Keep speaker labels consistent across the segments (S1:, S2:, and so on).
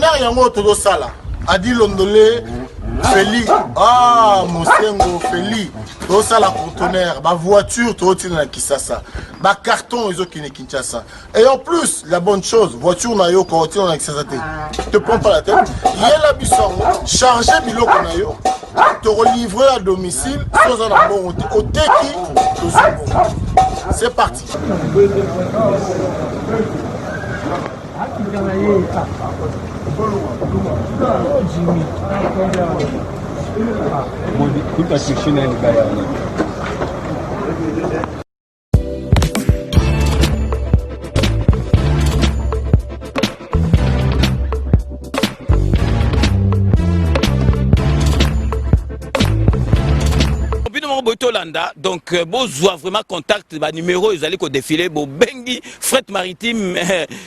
S1: conteneur yango todo sala adi londolé Feli Mosengo Feli todo sala conteneur ba voiture todo tina na Kisasa ba carton ezo kine Kinshasa et en plus la bonne chose voiture na yo ko tina na Kisasa te prends pas la tête yela bisongo charger biloko na yo te relivrer à domicile sans un bon au teki to c'est parti.
S2: Donc, besoin vraiment contact, numéro, ils allaient défiler, bengi, fret maritime,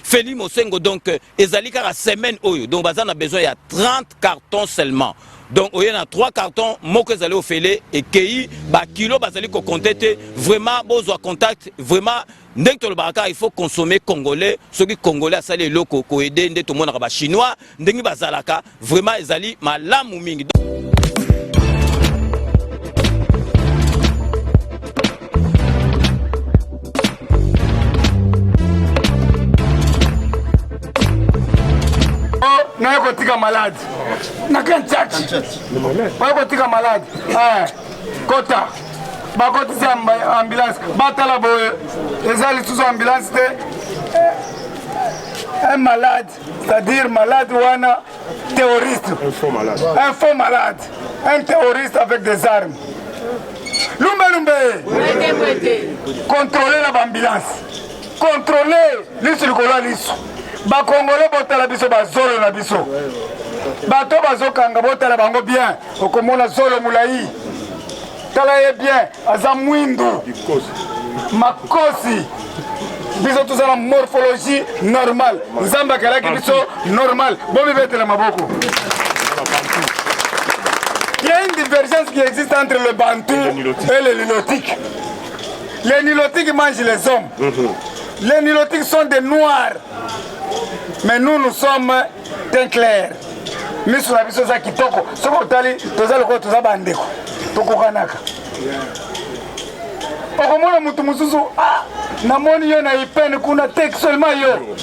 S2: Feli Mosengo, donc, ils allaient à semaine, donc, on a besoin, il y a 30 cartons seulement. Donc, il y a 3 cartons, moi que vous allez au filet, et qui, kilo, vous allez contacter, vraiment, besoin contact, vraiment, il faut consommer congolais, ceux qui congolais, ça les locaux, aider, tout le monde, chinois, vraiment, ils allaient, malam ou mingi.
S3: Na yako tika malade na kanchachi yako tika malade kota bakotisa ambulance batala boye ezali sous ambulance un malade c'est-à-dire malade wana terroriste un faux malade un terroriste avec des armes lumbe contrôler la ambulance contrôler l'isukolo lisu ba congolais botala biso ba zolo na biso bato bazokanga botala bango bien okomona zolo mulai tala ye bien aza mwindu makosi biso tozala morphologie normale nzambe akalaki biso normal bomi betela maboko. Il y a une divergence qui existe entre le bantou et le nilotique. Les nilotiques mangent les hommes. Les nilotiques sont des noirs. Mais nous sommes teint clair. Nous sommes les gens qui toko. Ce qu'on tali, tous les gens tous bandeko. Toko kanaka. Okomona mutu mususu namoni yo na ipene kuna tek seulement yo.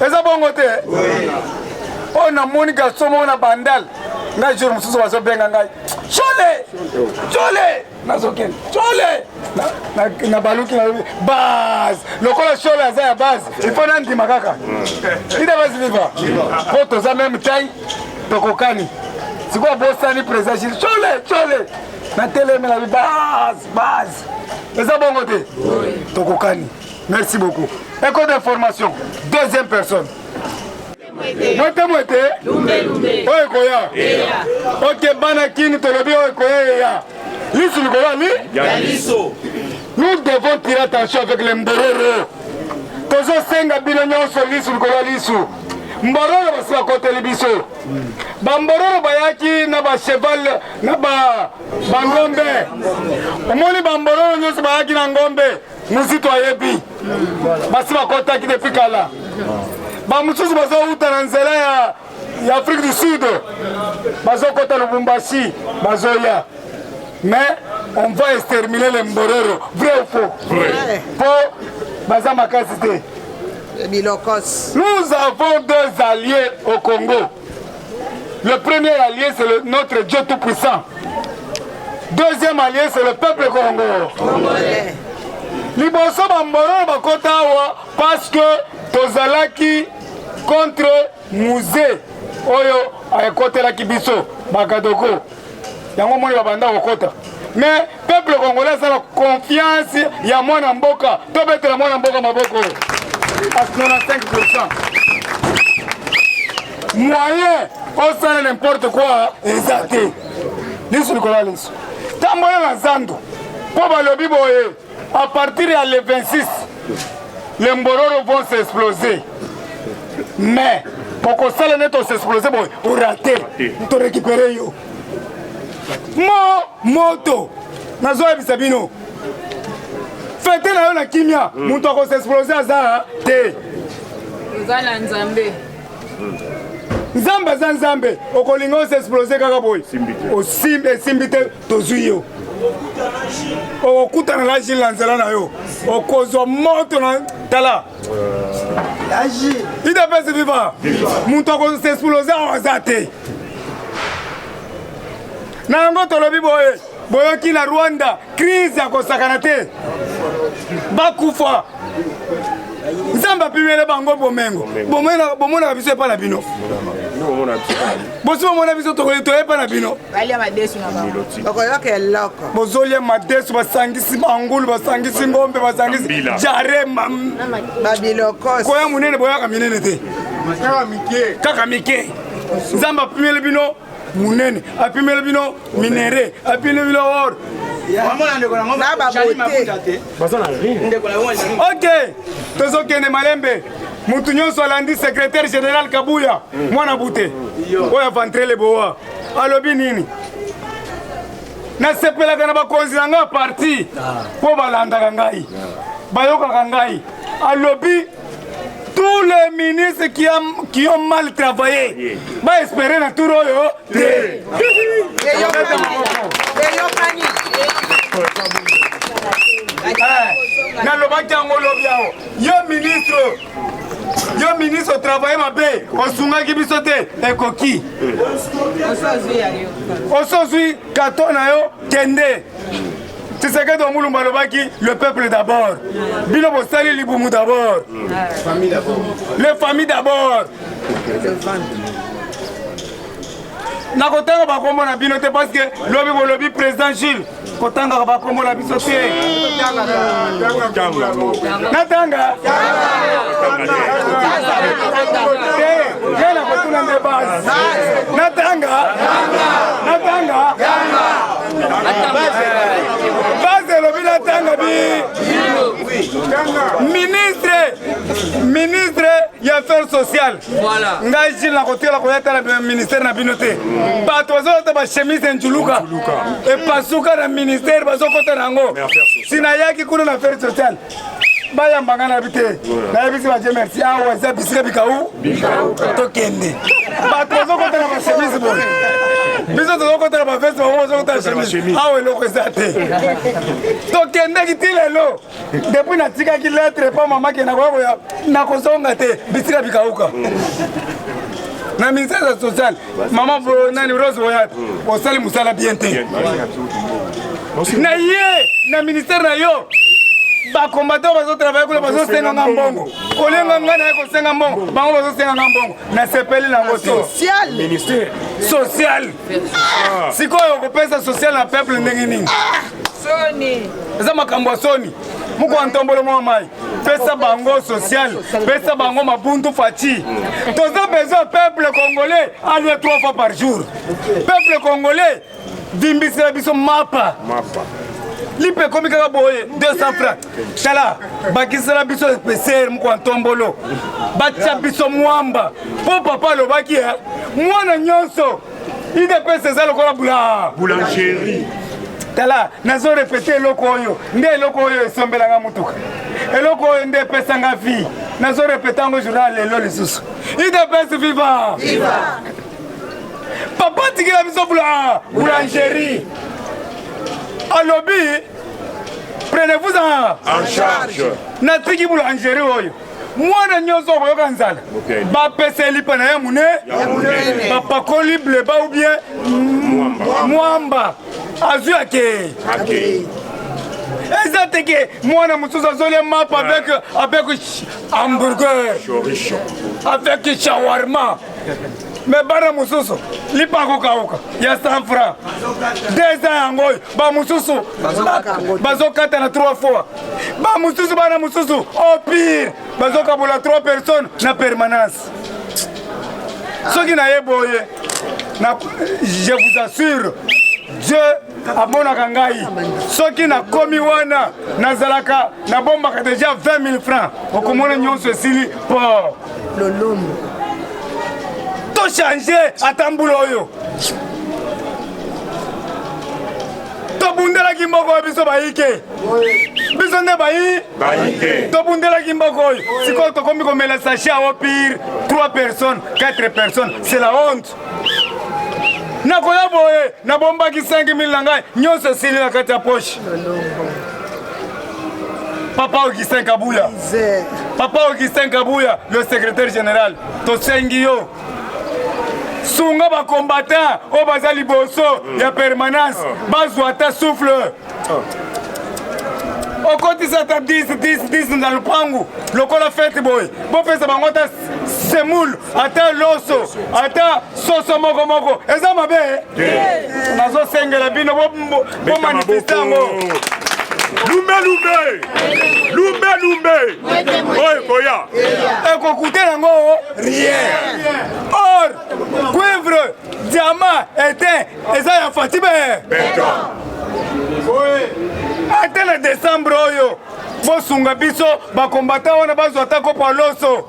S3: Eza bongo te. Oh namoni garçon na bandal. Na jour mususu bazo benga ngai. Chole. Nazoken. Chole. Na baluki na base. Lokola chole aza ya base. Il faut nandi makaka. Ida base viva. Poto za même taille. Tokokani. Siko bosani présent chole. Na télé mais la base. Les abongotés. Tokokani. Merci beaucoup. École d'information. Deuxième personne. Moite. Oye koya. Ok bana kini tolobi oye koya ya. Lisu likola li. Nous devons tirer attention avec les mbororo. Tozo senga bino nyonso lisu likola lisu. Mbororo basi bakoteli biso. Bambororo bayaki na ba cheval na ba ngombe. Omoni bambororo nyonso bayaki na ngombe. Muzito ayebi. Basi bakotaki depuis kala. Bamususu bazo uta na nzela ya Afrique du Sud. Bazo kota Lubumbashi, bazo ya. Mais on va exterminer les mbororo. Vrai ou faux? Vrai. Pour baza makasité. Nous avons 2 alliés au Congo. Le premier allié c'est notre Dieu tout-puissant. Deuxième allié c'est le peuple congolais. Liboso bambororo bakota awa parce que tozalaki contre musée oyo akotelaki biso bakadoko yango moni babanda kokota mais peuple congolais a la confiance ya mwana mboka tobetela mwana mboka maboko à 95%. Moyen osala n'importe quoi ezate lisu likola lisu tambola na zando po balobi boye à partir de le 26 les mbororo vont s'exploser. Mais pour que ça ne s'explose, on rate, on récupère yo. Moto, nazo ebisabino. Fete na yo na kimia, muto ko s'exploser aza te. Nzala nzambe. nzambe aza nzambe okolinga osexplose kaka boye osimbi te tozwi yo okokutana na jile na nzela na yo okozwa moto na tala idepesi viva moto akosexplose awa aza te na yango tolobi boye boyoki na Rwanda crise ya kosakana te bakufa nzambe apimele bango bomengo bomonaka biso epa na bino bosi bomona biso toyepa na bino bozolia madesu basangisi bangulu basangisi ngombe basangisi jarema koya munene boyaka minene te kaka mike nzambe apimele bino munene apimele bino minere apimele bino or ok tozokende malembe mutu nyonso alandi secrétaire général Kabuya mwana bute oyo avantrele bowa alobi nini nasepelaka na bakonzi na nga parti mpo balandaka ngai bayokaka ngai alobi tous les ministres qui ont mal travaillé va espérer na tour oyo te nalobaki yango lobi yao yo ministre travaille mabe osungaki biso te ekoki osozwi kato na yo kende Tshisekedi Omulumba alobaki le peuple d'abord bino bosali libumu d'abord les familles d'abord nakotanga bakombo na bino te parce que lobi bolobi président Jules kotanga bakombo na biso te natanga yena kotuna nde base natanga base lobi natanga bi ministre ya affaires sociales ngai Jules nakotela koyata na ministère na bino te bato bazolata bachemise njuluka epasuka na ministère bazokota nango sinayaki kuna na affaires sociales bayambanga na bite nayebisi baje merci awa eza bisika bikau tokende bato bazokota na bachemise boye biso tozokota na baveste bango bazokota na chemise awa eloko eza te tokendeki ti lelo depuis natikaki lettre pa mamaki nakozonga te bisika bikauka na ministère ya social mama nani Rose Boyat osali musala bien te na ye na ministère na yo bakombato bazotravaille kuna bazosenga nga mbongo olenga nga na ye kosenga mbongo bango bazosenga nga mbongo nasepeli nango te ministère social sikoyo okopesa social na peuple ndenge nini eza makambo ya soni muko antombolo mwa mai pesa bango social pesa bango mabuntu faci toza besoin peuple congolais alie 3 fois par jour peuple congolais vimbisela biso mapa lipe komi kaka boye 200 francs tala bakisela biso especiere muko antombolo batia biso mwamba po papa alobaki mwana nyonso idepesa eza lokola boulangerie tala nazo repete eloko oyo nde eloko oyo esombelanga mutuka eloko oyo nde epesanga vie nazo repete yango journal lelo lisusu idepesi viva papa tikila biso boulangerie alobi prenez-vous en charge natiki boulangerie oyo mwana nyonso okoyoka nzala bapesa elipa na ye mune bapakoli bleba ou bien mwamba azwi ake eza teke mwana mosusu azolia mapa avec hamburger avec shawarma me bana mosusu lipa akokauka ya 100 francs 2 ans yango oyo bamosusu bazokata na 3 fois bamosusu bana mosusu au pire bazokabola 3 personnes na permanence soki na ye boye je vous assure Dieu amonaka ngai soki nakomi wana nazalaka nabombaka déjà 20 000 francs okomona nyonso esili po tochange ata mbula oyo tobundelaki mboko ya biso bayike biso nde bayi tobundelaki mboko oyo sikoyo tokomi komela sachet ao pire 3 personnes 4 personnes c'est la honte nakoya boye nabombaki 5000 na ngai nyonso esili na kati ya poche Papa Augustin Kabouya, le secrétaire général, tosengi yo. Sunga ba combattant, o bazali boso, ya permanence, bazwa ta souffle. Au côté ça t'a 10 dans le pangu, le col a fait boy. Bon fait ça bangota semoule, ata loso, ata soso moko. Eza mabe? Nazo sengela bino bo manifestango. Lumbe oye koya ekoute nango rien or cuivre diamant éteint eza ya Fatibe ate na décembre oyo bosunga biso bakombata wana bazwa ata kopa loso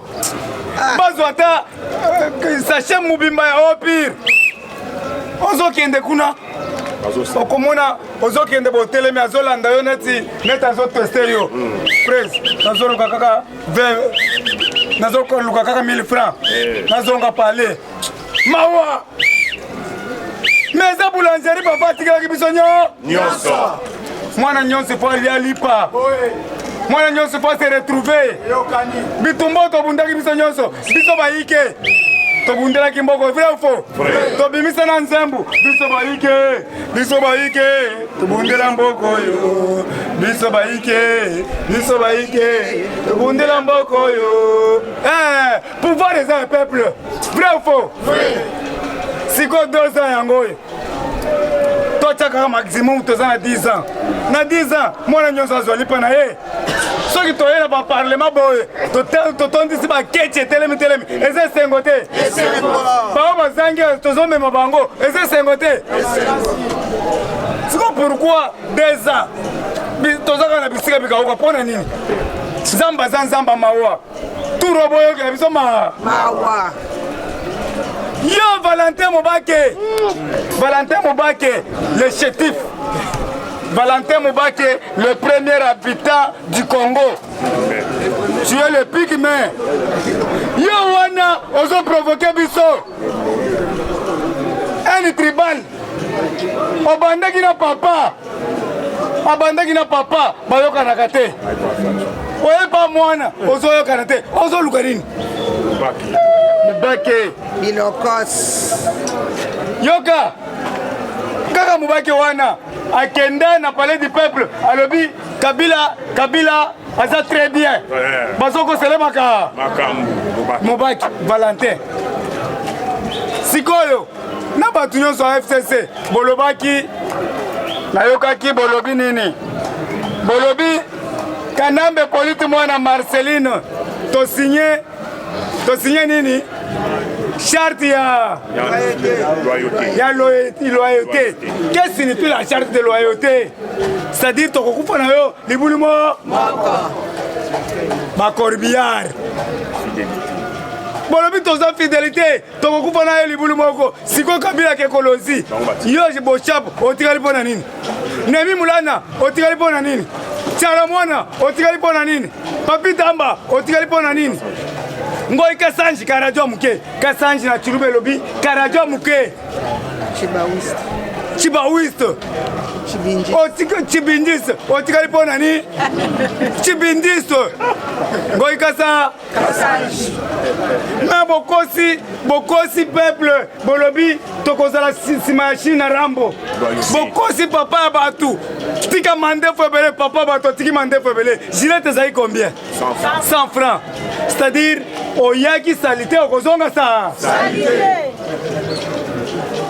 S3: bazwa ata sachet mobimba ya opire ozokende kuna okomona ozokende botelemi azolanda yo neti azoteste yo prince nazoluka kaka 1000 francs nazonga pale mawa mais eza boulangerie papa atikelaki biso nyonso mwana nyonso fo alipa mwana nyonso fo se retrouver bitumba tobundaki biso nyonso biso bayike tobundelaki mboko vrai ou faux tobimisa na nzembo biso bayike tobundela mboko yo biso bayike tobundela mboko yo pouvoir des un peuple vrai ou faux siko 2 ans yango oyo totyakaka maximum toza na 10 ans na 10 ans mwana nyonso azwali mpa na ye soki toye na baparlema boye totondisi bakeci etelemi eza esengo te bao bazangi tozomema bango eza esengo te siko pourkui 2 ans tozaka na bisika bikauka mpo na nini nzambe aza nzamba mawa turo boyokela biso mawa yo Valentin Mobake le chétif Valentin Mobake le premier habitant du Congo tu es le pygmée yo wana ozo provoquer biso un tribal obandaki na papa bayokanaka te oyepa mwana ozoyokana te ozoluka nini Mobake
S4: Bilokos
S3: yoka kaka Mobake wana akenda na palais du peuple alobi Kabila aza très bien bazoko selemaka Mobake Valentin sikoyo na batu nyonso ya FCC bolobaki nayokaki bolobi nini bolobi Kanambe Polite mwana Marceline tosigné nini charte ya loyauté. Qu'est-ce que signifie la charte de loyauté? C'est-à-dire tokokufa na yo libuli mo bacorbillard bolobi toza fidélité tokokufa na yo libuli moko siko Kabila ke kolozi yo bochap otikali pona nini Nemi Mulana otikali pona nini Chara Mwana otikali pona nini Papi Tamba otikali pona nini Ngoi Kasanji karajo muke Kasanji na Chirube lobi karajo muke Chibawist Chibindis otikali pona nini Chibindis Ngoi Kasanji na bokosi peuple bolobi tokozala simachine na Rambo bokosi papa ya batu tika mande febele papa bato tiki mande febele gilet ezali combien 100 francs c'est-à-dire oyaki salite okozonga sa salite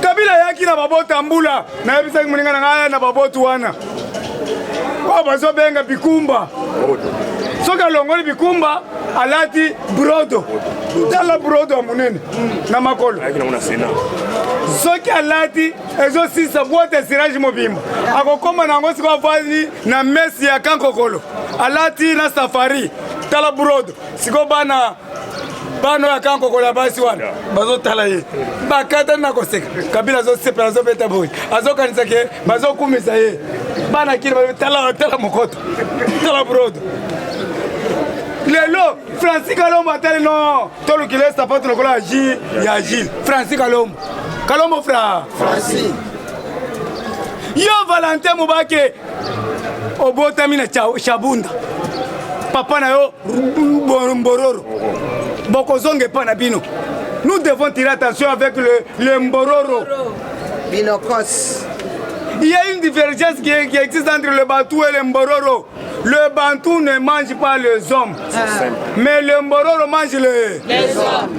S3: Kabila yaki na babota mbula na yebisaki muninga na ngaya na babotu wana kwa bazo benga bikumba soka longoli bikumba alati brodo tala brodo munene na makolo soki alati ezo sisa boite sirage mobimba akokoma nango siko vazi na mesi ya kankokolo alati na safari tala brodo siko bana ya kankokolo basi wana bazo tala ye bakata na koseka Kabila zo sepela zo beta boy azo kanisa ke bazo kumisa ye bana kiri tala mokoto tala brodo lelo Francis Kalombo atali no tolukile sapato lokola ya Gilles Francis Kalombo fra Francis yo Valentin Mubake obotami na Chabunda papa na yo Mbororo bokozonge pa na bino. Nous devons tirer attention avec le Mbororo
S4: Binokos.
S3: Il y a une divergence qui existe entre le Bantou et le Mbororo. Le Bantou ne mange pas les hommes, mais le Mbororo mange les hommes.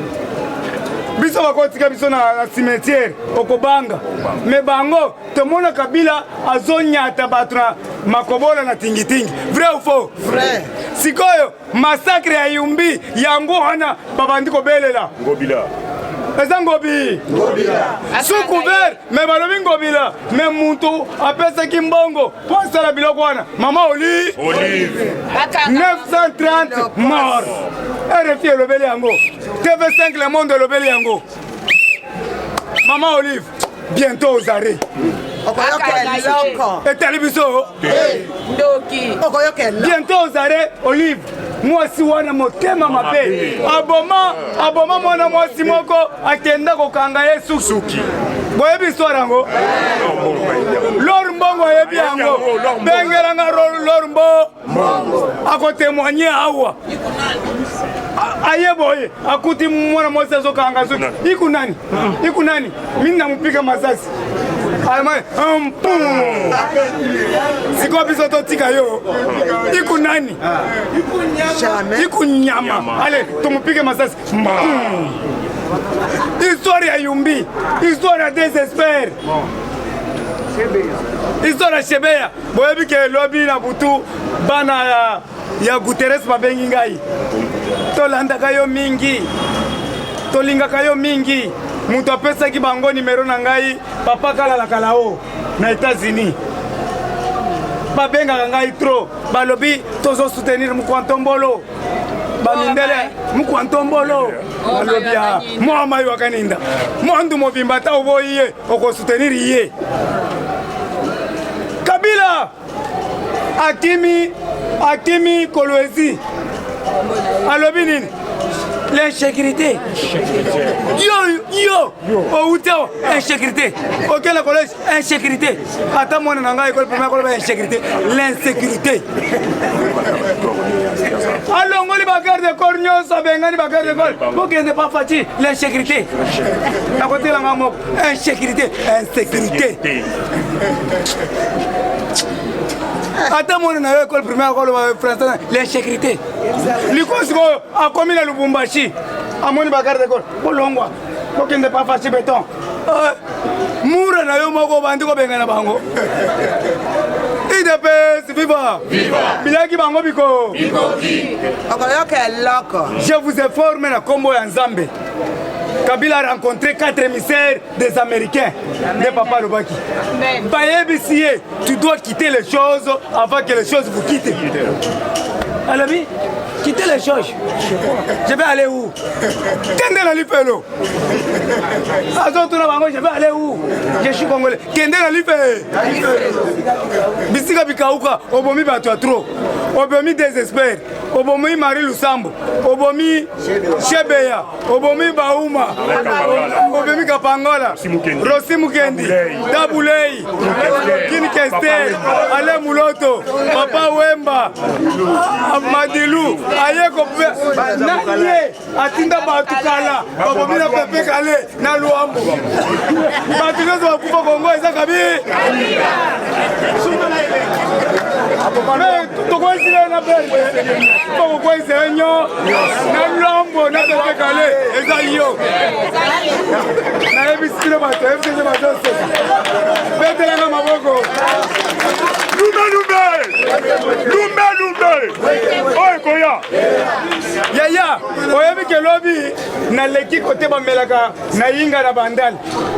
S3: Biso bakotika biso na cimetière okobanga mais bango tomona Kabila azonyata batra makobola na tingitingi. Vrai ou faux?
S4: Vrai.
S3: Sikoyo massacre ya Yumbi yango hana babandiko belela ngobila eza ngobila sous couvert mais balobi ngobila mais muntu apesaki mbongo po asala biloko wana mama Olive 930 mort. RFI elobeli yango, TV5 Le Monde elobeli yango. Maman Olive, bientôt aux arrêts. Et Talibiso, bientôt aux arrêts, Olive. Moi si wana motema mabe. Aboma mwana mwasi moko akenda kokanga Yesu suki. Boyebi histoire yango. Lor mbongo yebi yango. Bengelanga lor mbongo. Ako témoigner awa. Ayeboye akuti mwana mwasi azokanga suki. Iku nani? Mimi nampika masasi. Almai siko biso totika yo. Iku nani? Iku nyama. Allez, tumupige masasi. Histoire ya Yumbi, histoire ya désespère. Histoire ya Shebeya. Boyebi ke lobby na butu bana ya Guterres babengi ngai. Tolandaka yo mingi. Tolingaka yo mingi. Mutu apesaki bango numero na ngai papa kala kalao na États-Unis. Babengaka ngai trop. Balobi tozo soutenir Mukwantombolo. Bamindele Mukwantombolo. Balobi ya Moama Wakaninda. Mwandu mobimba ta oboye oko soutenir iye. Kabila Akimi Kolwezi. Alobi nini? L'insécurité. Yo, au Outao, insécurité. Auquel le collège, insécurité. Attends, moi, on a école première, insécurité. L'insécurité. Alors, on va garder de cornion, ça va garder de cornion. Pour qu'il n'est pas fatigué, l'insécurité. À côté de la maman, insécurité. Attends, moi, on a école primaire, français, l'insécurité. L'Ikosiko a commis la Lubumbashi. À mon bagarre d'école. Pour l'ongwa. Pour qu'il n'est pas facile béton. Moura na yo moko bandiko benga na bango. IDPS, viva! Bilaki bango biko. Je vous informe na Kombo ya Nzambe. Kabila a rencontré 4 émissaires des Américains, des Papa Lobaki. Bayebissier, tu dois quitter les choses avant que les choses vous quittent. Alabi, quittez les choses. Je vais aller où? Kende na lipelo. Je vais aller où? Je suis congolais. Kende na lipelo. Bisika bikauka, obomi bato trop. Obomi désespère. Obomi Marie Lusambo. Obomi Shebeya. Obomi Bauma. Obomi Kapangola. Rossi Mukendi. Tabulei. Kini Kester. Ale Muloto. Papa Wemba. Madilu. Ayeko Nanye. Atinda Batukala. Obomi na Pepe Kale. Na Luambo. Batulozo wakufa Kongo. Eza kabi. Tokoisi na belle. Tokoisi enyo. Na Luambo na Pepe Kale. Eza yo. Na ebisilo bato. Ebisilo bato. Betelanga maboko. Lumbe. Oye koya. Yaya. Oyebi ke lobi na leki kote bamelaka na yinga na bandal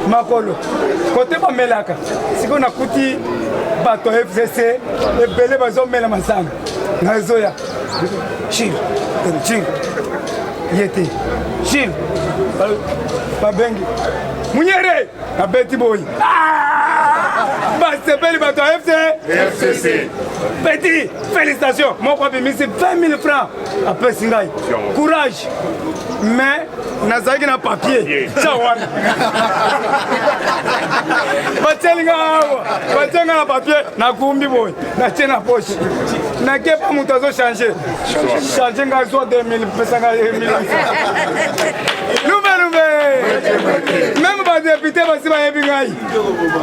S3: makolo. Kote bamelaka. Siko na kuti bato FCC ebele bazomela masanga. Na zoya. Chil. Yete. Chil. Babengi. Munyere. Na beti boy. Basi sepeli bato ya FCC. Petit, félicitations. Mon quoi bimisi 20 000 francs. Après singai. Courage. Mais nazaki na papier. Ciao. Batienga na papier na kumbi boy. Na tie na poche. Na kepa mutu azo changer. Changer nga zo 2000 pesa nga 1000. Même ba député basi ba yebi ngai.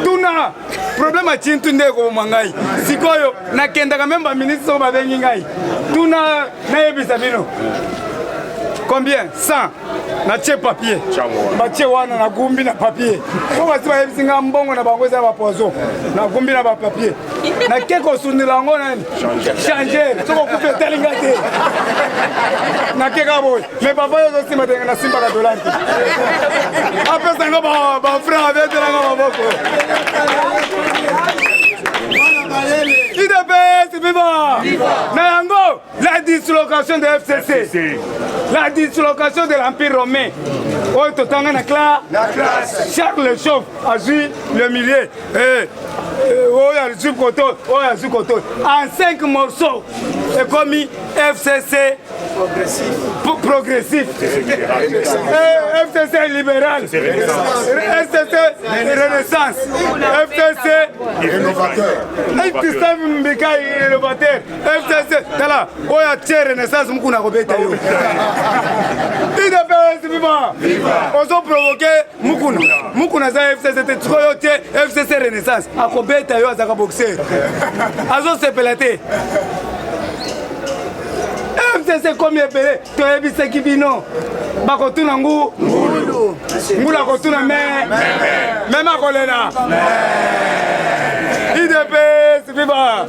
S3: Tuna problème a chintu ndeko mangai. Sikoyo na kenda ka memba ministre so ba bengi ngai. Tuna na yebi sabino. Combien? 100. Na tie papier. Ba tie wana na gumbi na papier. Ko basi ba yebi singa mbongo na bango za ba pozo. Na gumbi na ba papier. Na keko sunila ngona ni. Changer. Soko kupe telinga te. Na keka boy. Mais papa yo zo simba na simba ka dollar. Après ça ba frère avec la maboko. IDPS viva! Nango, la dislocation de FCC. La dislocation de l'Empire romain. Oh, totanga na classe. Charles le Chauve a joué le milieu. Oh, il y a le sub-coton. Oh, il y a le sub-coton. En 5 morceaux, c'est commis FCC progressif. FCC libéral. FCC renaissance. FCC innovateur. FCC tala oya tie renaissance mukuna kobeta yo. IDPS viva. Ozo provoquer mukuna za FCC te tikoyo tie FCC renaissance akobeta yo azaka boxer. Azo sepelate. FCC comme epele to ebise kibino bakotuna ngula kotuna même akolela IDPS viva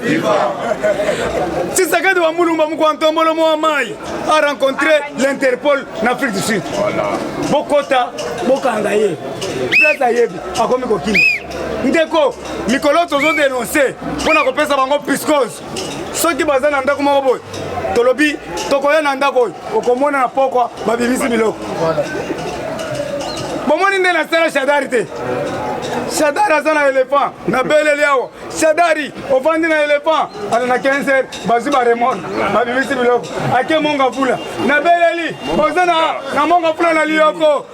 S3: Tshisekedi wa Mulumba Mukwantombolo Moamai a rencontré l'Interpol en Afrique du Sud. Bokota bokangaye plaza yebi akomi kokini ndeko mikolo tozo dénoncer pona kopesa bango piscose soki baza na ndako moko boy tolobi tokoya na ndako okomona na pokwa babimisi biloko bomoni nde na sala Shadari te. Shadari aza na éléphant na beleli awa. Shadari ofandi na éléphant ana na 15 heures bazi ba remon babimisi biloko ake monga fula na beleli oza na monga fula na lioko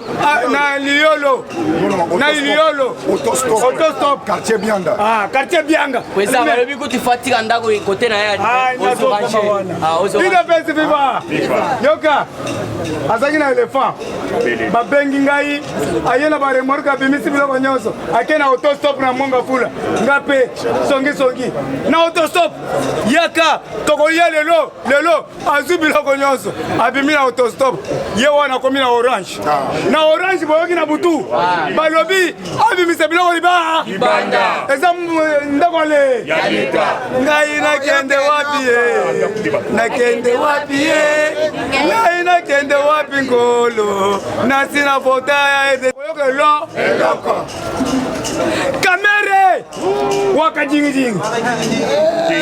S3: na liolo autostop quartier Bianga quartier Bianga
S5: kweza balobi kuti fatika ndako kote na yadi ozo banche
S3: IDPS viva yoka azaki na éléphant babengi ngai ayena ba remorka bimisi biloko nyonso ake na autostop na monga fula ngape songi na autostop yaka tokoya lelo azu biloko nyonso abimi na autostop ye wana komi na orange na orange boyoki na butu balobi abimisa biloko libanda eza ndako le ngai nakende wapi ngolo nasina fota ya ede eloko kamere waka jingi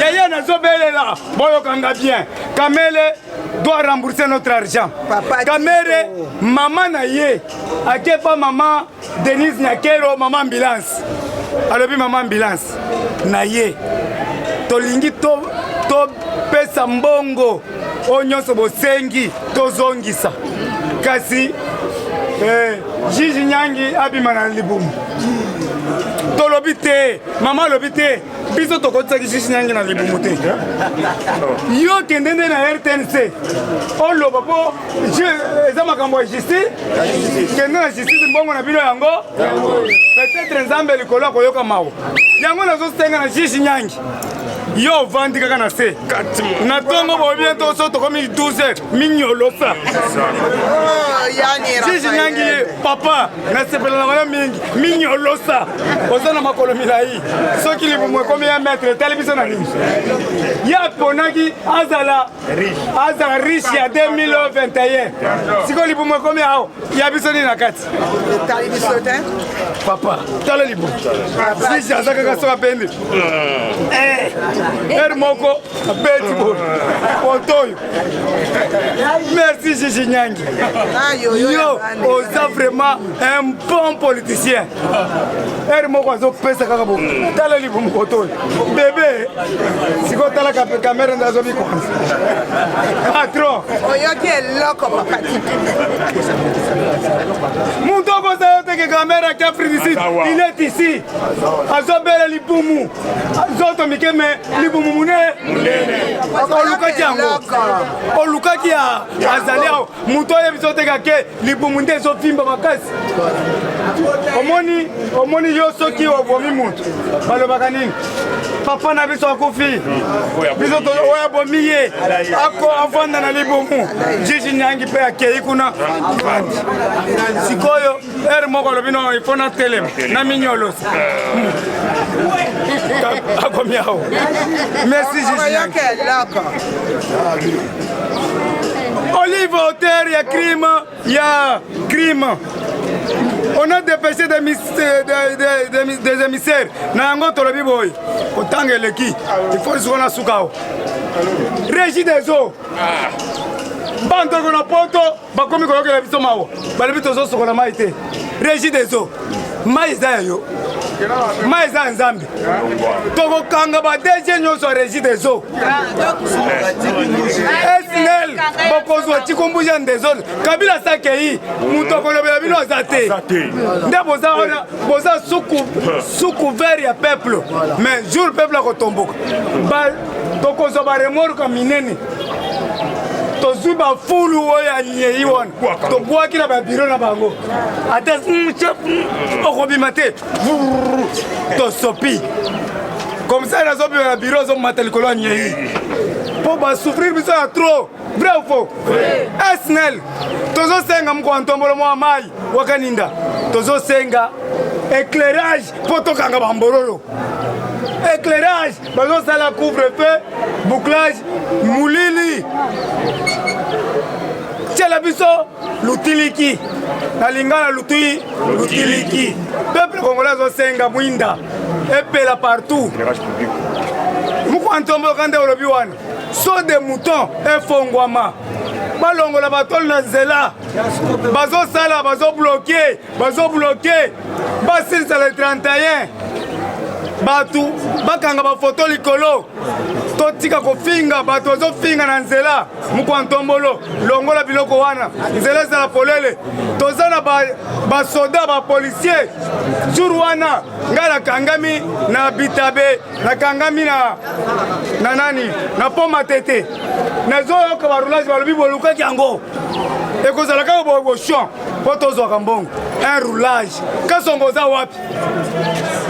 S3: yaya nazobelela boyokanga bien kamele doit rembourser notre argent. Kamere maman na ye akepa maman Denise Nyakero maman ambulance alobi maman ambulance na ye tolingi to pesa mbongo onyoso bosengi tozongisa kasi Jiji Nyangi abima na libumu tolobi te mama lobi te biso tokotisaki Jiji Nyangi na libumu te yo kendende na RTNC oloba po eza makambo ya justice kende na justice mbongo na bino yango peut-être nzambe likolo akoyoka mawa yango nazosenga na Jiji Nyangi yo vandi kaka na se na tongo bo bientôt so tokomi 12h minyolosa Jiji Nyangi papa na sepela na mingi minyolosa ozana makolo milai soki libumwe komi ya maître television na nini ya ponaki azala riche ya 2021 siko libumwe komi hao ya bisoni na kati papa tala libo sisi azaka kasoka pende moko abeti bo otoyo merci Gigi Nyangi yo oza vraiment un bon politicien moko azopesa kaka bo tala libo mokotoyo bébé siko tala kamera ndazo bikonzi patron
S4: oyoki eloko papa
S3: Moutoko Sayoteke caméra qui a pris ici, il est ici. Azobele Libumu, Zoto Mikeme, Libumu Mune, Olukaki a Azaliao, Moutoye Bizoteke, Libumu de Zofimba Makasi. Omoni Yosoki au Bomimut, Balobakanin. Papa na biso akofi biso to oya bomiye ako afanda na libumu Gigi Nyangi pe akei kuna sikoyo moko lobino ifona telem na minyolos ako miao merci Gigi Nyangi Olive auteur ya crime on a dépêché des émissaires. Nango tolobi boy. Autant que l'équipe. Il faut se voir soukao. Régie des eaux. Bando kono poto, bakomi kono ke biso mawo. Balibito zo sokona maite. Régie des eaux. Maiza yo. Maiza nzambe. Toko kanga ba DG nyoso régie des eaux. SNL bokozwa chikumbuja ndezo. Kabila sakei mutoko lobela bino azate. Nde boza ona boza suku vert ya peuple. Mais jour peuple ko tomboka. Ba toko zo ba remorka minene. Tozuba fulu oya nyei wana to boaki na ba biro na bango ata okobi mate to sopi comme ça na zobi na biro zo matel kolo nyei po ba souffrir biso ya trop vrai ou faux SNL tozo senga mko antombolo mo mai wakaninda tozo senga éclairage poto kanga bamborolo éclairage bazo sala couvre-feu bouclage mulili tela biso lutiliki na lingala lutiliki peuple congolais zo senga mwinda epela partout muko antombo kande olobi wana so de mouton efongwama balongola batol na nzela bazosala bazobloke basilisa le 31 batu bakanga bafoto likolo totika kofinga bato bazofinga na nzela mukwa ntombolo longola biloko wana nzela ezala polele toza na basoda bapolisier jour wana ngai nakangami na bitabe nakangami na nani na poma tete nazoyoka barulage balobi bolukaki yango ekozala kaka boshon po tozwaka mbongo un roulage kasongo oza wapi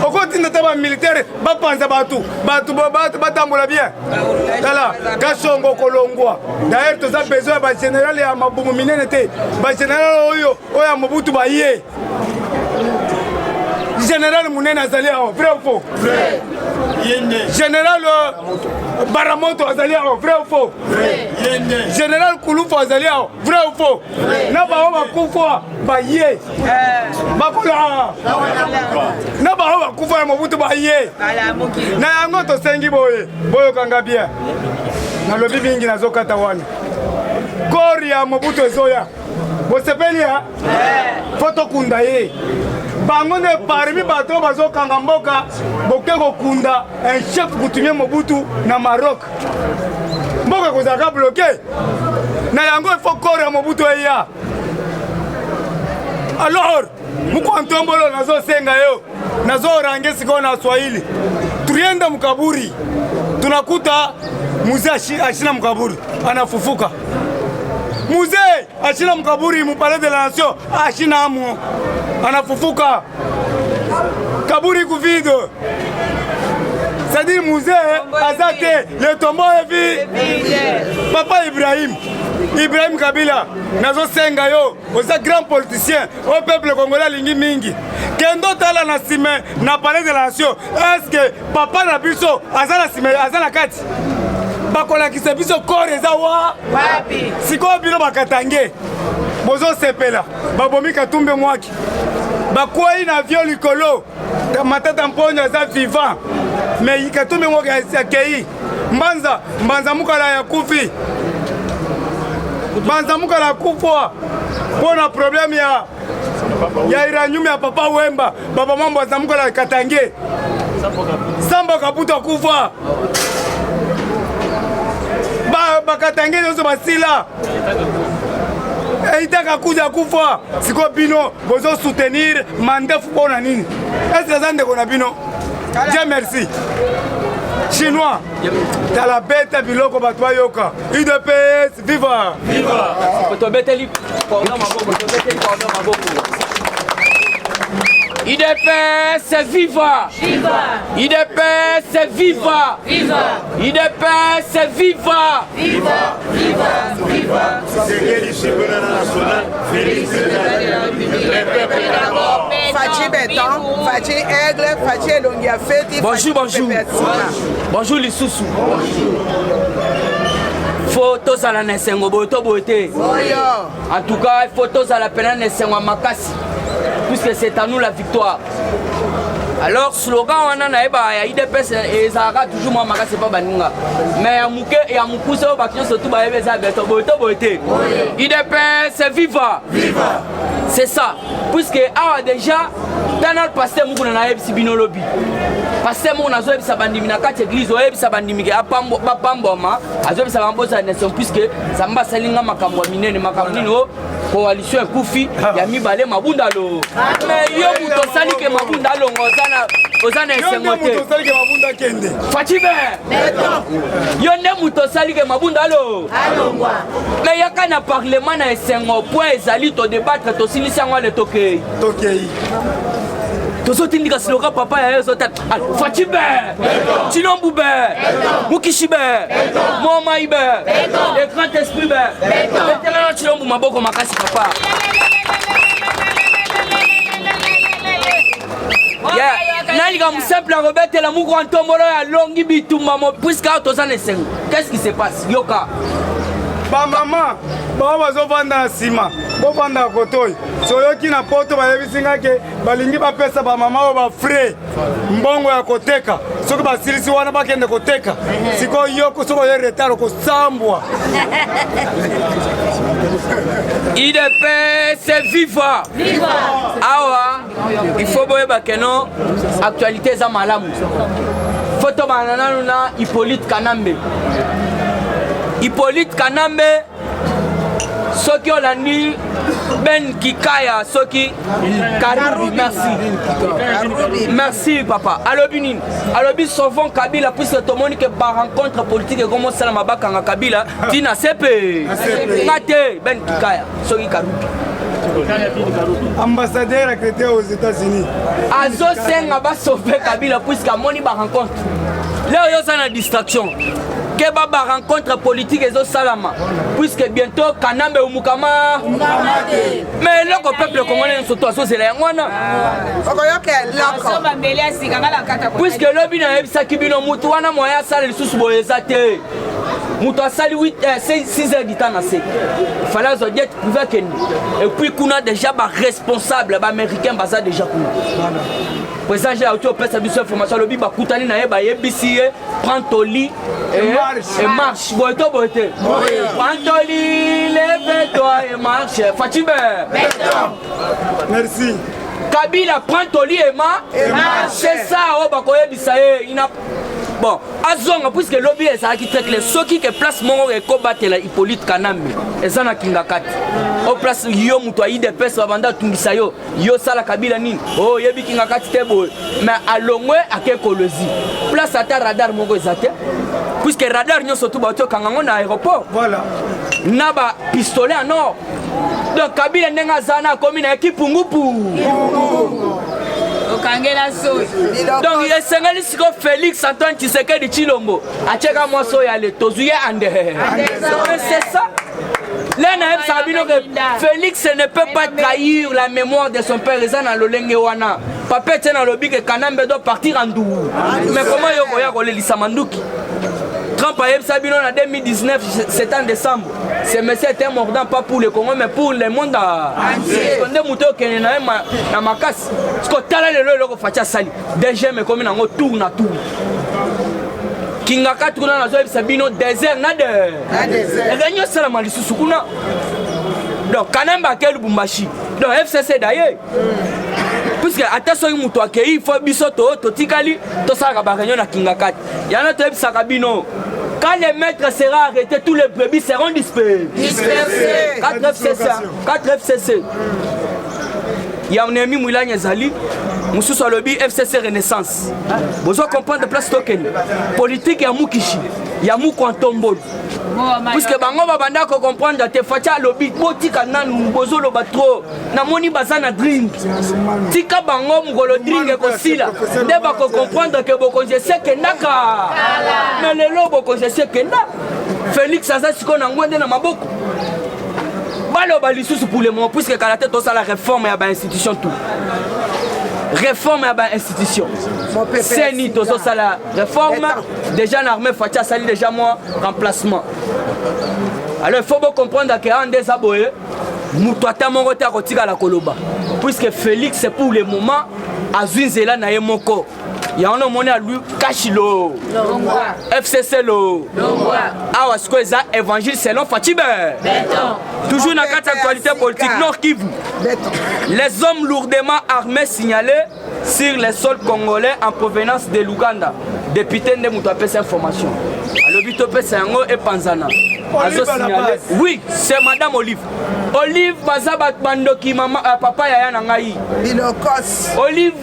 S3: okotinda ta bamilitaire bapanza bato batambola bien tala kasongo kolongwa d'ailleurs toza besoin ya bagénéral ya mabumu minene te bagénéral oyo ya mobutu baye général munene azali awa vrai ou faux général Baramoto azali awa vrai ou faux général Kulufu azali awa vrai ou faux na bao bakufa baye bakola na bao bakufa ya mobutu baye na yango tosengi boyokanga bien nalobi mingi nazokata wana kori ya mobutu ezoya bosepeli ya fotokunda ye bango ne parmi bato bazokanga mboka boke kokunda un chef coutumier Mobutu na Maroc mboka kozaka bloqué na yango il faut corps ya Mobutu eya alors muko ntombolo nazosenga yo nazorange siko na Swahili tulienda mkaburi tunakuta muzee ashina mkaburi anafufuka muzee ashina mkaburi mu palais de la nation ashina amu anafufuka kaburi kuvide c'est-à-dire musée azate le tombeau est vide papa Ibrahim Kabila nazo senga yo oza grand politicien au peuple congolais lingi mingi kendo tala na sime na palais de la nation est-ce que papa na biso azala sime azala kati bakolakisa biso corps eza wapi sikoyo bino bakatange bozo sepela babomi Katumbe mwaki bakwei na vio likolo matata mponyo aza vivant mais katumbi moko akei mbanza mukala ya kufi mbanza mukala ya kufwa mpona problème ya iranium ya papa Wemba baba mambo aza mukala katange Samba kaputa kufa bakatange nyonso basila eitaka kuja kufa siko bino bozo soutenir mandefu mpona nini esi aza ndeko na bino Dieu merci chinois tala beta biloko bato bayoka UDPS viva viva
S5: tobeteli cordon maboko IDPS viva viva IDPS viva viva IDPS viva viva viva viva
S4: Fachi Béton, Fachi Aigle, Fachi Elongia Feti.
S5: Bonjour Lisusu. Photos à la Nessengo Boto Boté. En tout cas, photos à la peine Nessengo Makasi. Puisque c'est à nous la victoire. Alors, slogan, on a un IDPS et ça a toujours moi, c'est pas baninga. Mais à Mouké et à Moukou, c'est pas surtout Boto Boté. IDPS viva! Viva! C'est ça. Puisque, déjà, dans le passé, nous avons un bino lobby. Passé, nous avons un bandimi na quatre églises, nous avons un bandimi à Pamboma, nous avons un nation, puisque ça m'a salinga makamwa minene, makamnino, coalition Koufi, Yami Balé Mabundalo. Mais yo, vous sali que Mabundalo, Ozana Sengote. Fatibe! Yo ne mutosali que Mabundalo. Mais y'a qu'un parlement na Sengo, point ezali to débattre, to silisangwa le tokei. Tozotindika slogan papa ya ezota Fatibe Chinomboube Mukishibe Momaïbe le grand esprit be Maintenant Chilombo maboko makasi papa Nani comme simple rebête la mouko antombolo ya longi bitumba mo puisque tozan les 5. Qu'est-ce qui se passe Yoka
S3: ba maman ba bazovanda na sima bovanda kotoyi soyoki na poto bayebisinga ke balingi bapesa ba mama o ba frais mbongo ya koteka soki basilisi wana bakende koteka siko yoko soko ye retard ko sambwa
S5: IDPS viva viva awa il faut boyeba keno actualité za malamu photo banana na Hippolyte Kanambe soki olandi Ben Kikaya soki Karubi merci papa alobi sauvons Kabila puisque tout le monde que par rencontre politique et comment ça m'a bakanga Kabila tina sepe ngate Ben Kikaya soki Karubi
S3: ambassadeur accrédité aux États-Unis
S5: azo senga ba sauver Kabila puisque moni ba rencontre là yo ça na distraction que baba rencontre politique et salama puisque bientôt Kanambe Umukama mais le peuple congolais surtout c'est la ngwana puisque le bina ebisa kibino mutu wana moya sala lisusu boyezate mutu asali 6 heures du temps na se fallait zo jet privé ken et puis kuna déjà ba responsable ba américain baza déjà kuna président j'ai auto pesa biso information le biba kutani na yeba yebisi prend ton lit et marche boito boité prends ton lit lève-toi et marche Fatibe
S3: merci
S5: Kabila prend ton lit et marche c'est ça oh bakoyebisa ina bon azonga puisque lobby ezalaki très clair soki ke place moko ekobatela Hippolyte Kanambe ezana kingakati o place yo muto IDPS babanda tungisa yo sala Kabila nini oh yebi kingakati te boy mais alongwe akekolozi place ata radar moko ezate puisque radar nyoso to bato kangango na aéroport
S3: voilà
S5: naba pistolet en or donc Kabila ndenga zana komi na ekipungupu donc il est sengeli siko Félix Antoine Tshisekedi Tshilombo acheka mwaso ya le tozuye ande c'est ça Lena Sabino que Félix ne peut pas trahir la mémoire de son père Ezana Lolenge wana papa tena lobi que Kanambe doit partir en dou mais comment yoko ya kolelisa manduki Trump a Sabino en 2019 7 décembre Ce monsieur était mordant pas pour le Congo mais pour le monde entier. On est monté au Kenya na makasi. Parce que tala le ko facha sali. DG mais comme nango tour na tour. Kingaka tourna na zo Sabino désert na de. Ganyo sala malisusu kuna. Donc Kanamba ke Lubumbashi. Donc FCC d'ailleurs. Puisque attention muto akei faut bisoto to tikali to sala ba réunion na Kingaka. Yana to Sabino. Quand les maîtres seront arrêtés, tous les brebis seront dispersés. 4 FCC. Il y a un ami Moulanya Zali, Moussou Salobi, FCC Renaissance. Vous allez comprendre place token. Politique, il y a Moukishi, il y a Moukwantombo. Puisque bango babanda ko comprendre te facha lobby botika nanu bozo lo batro na moni bazana drink tika bango mugolo drink ko sila ndeba ko comprendre que boko jese ke naka mais lelo boko jese ke na Félix Azasiko na ngwende na maboko balo balisusu pour le moment puisque kala tête to la réforme ya ba institution tout réforme à ba institution. C'est ni to ça la réforme déjà l'armée facha sali déjà moi remplacement. Alors il faut bien comprendre que en des aboyés mutuata mongote akotika la koloba puisque Félix c'est pour le moment azuinzela na yemoko. Il y a un homme à lui Kachilo FCC lo awa skoeza évangile selon Fatibé. Toujours dans la actualité politique Nord Kivu. Les hommes lourdement armés signalés sur les sols congolais en provenance de l'Ouganda. Député de Moutapé cette information. Le Bitopé Sango et Panzana. Oui, c'est Madame Olive. Olive Bazabat Bandoki maman papa yaya nangai. Olive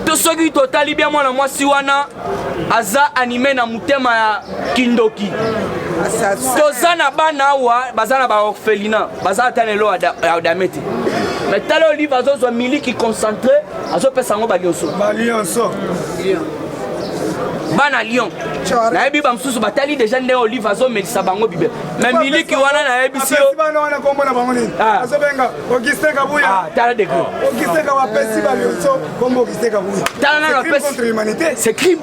S5: to soki totali bien moi moi siwana aza animé na mutema ya Kindoki. Tozana bana wa bazana ba orphelinat bazana tanelo adameti. Mais talo Olive azo mili qui concentré azo pesa ngo balionso. Bana Lyon. Na yebi ba msusu batali déjà ndé Olive azo melisa bango bibe. Mais miliki wana na yebi sio.
S3: Bana wana kombo na bango nini? Azo benga Augustin Kabuya.
S5: Ah, tala de gros.
S3: Augustin Kabapesi balionso kombo Augustin Kabuya.
S5: Tala na pesi
S3: contre l'humanité.
S5: C'est crime.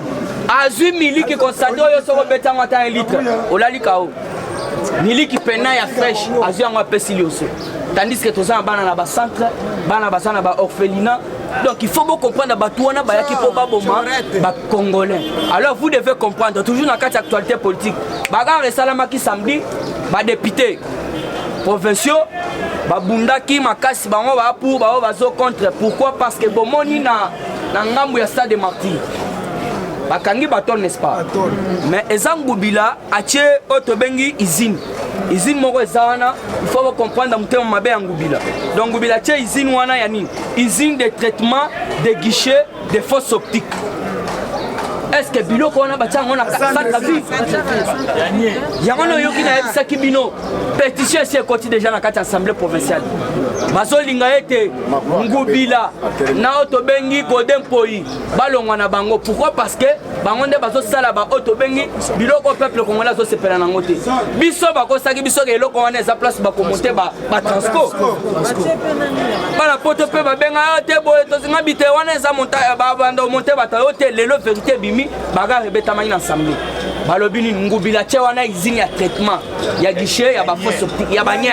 S5: Azui miliki constaté yo so beta ngata 1 litre. Olali kao. Miliki pena ya fresh azui ngo pesi lioso. Tandis que tous bana na ba centre, bana basana ba orphelinat. Donc il faut bien comprendre Batouana Bayaki Pobaboma, Congolais. Alors vous devez comprendre, toujours dans la actualité politique, Bagar et Salamaki samedi, député provinciaux, Bundaki, Makasi, Bango, pour Bazo contre. Pourquoi? Parce que Bomoni na Ngambu ya stade de martyrs. Bakangi baton n'est-ce pas? Mais Ezangubila a tué Otobengi Izine. Izine moko ezawana, il faut comprendre mutema mabe ya Ngubila. Donc Ngubila tche izine wana ya nini? Izine de traitement de guichets de fausses optiques. Est-ce que biloko wana batia ngona centre ville? Yangono yoki na yebisa kibino. Pétition c'est côté déjà na kati assemblée provinciale. Bazolinga ete Ngubila na Otobengi Godempoi balongwa na bango. Pourquoi? Parce que bango nde bazo sala ba Otobengi biloko peuple congolais zo sepela nango te. Biso bako saki biso ke eloko wana eza place ba komonter ba transport. Bana poto pe ba benga te boye to singa bite wana eza monta ba bando monter ba te lelo vérité bimi baga rebeta mani ensemble. Balobini Ngubila tche wana izini ya traitement ya guichet ya ba fausse optique ya ba nyen.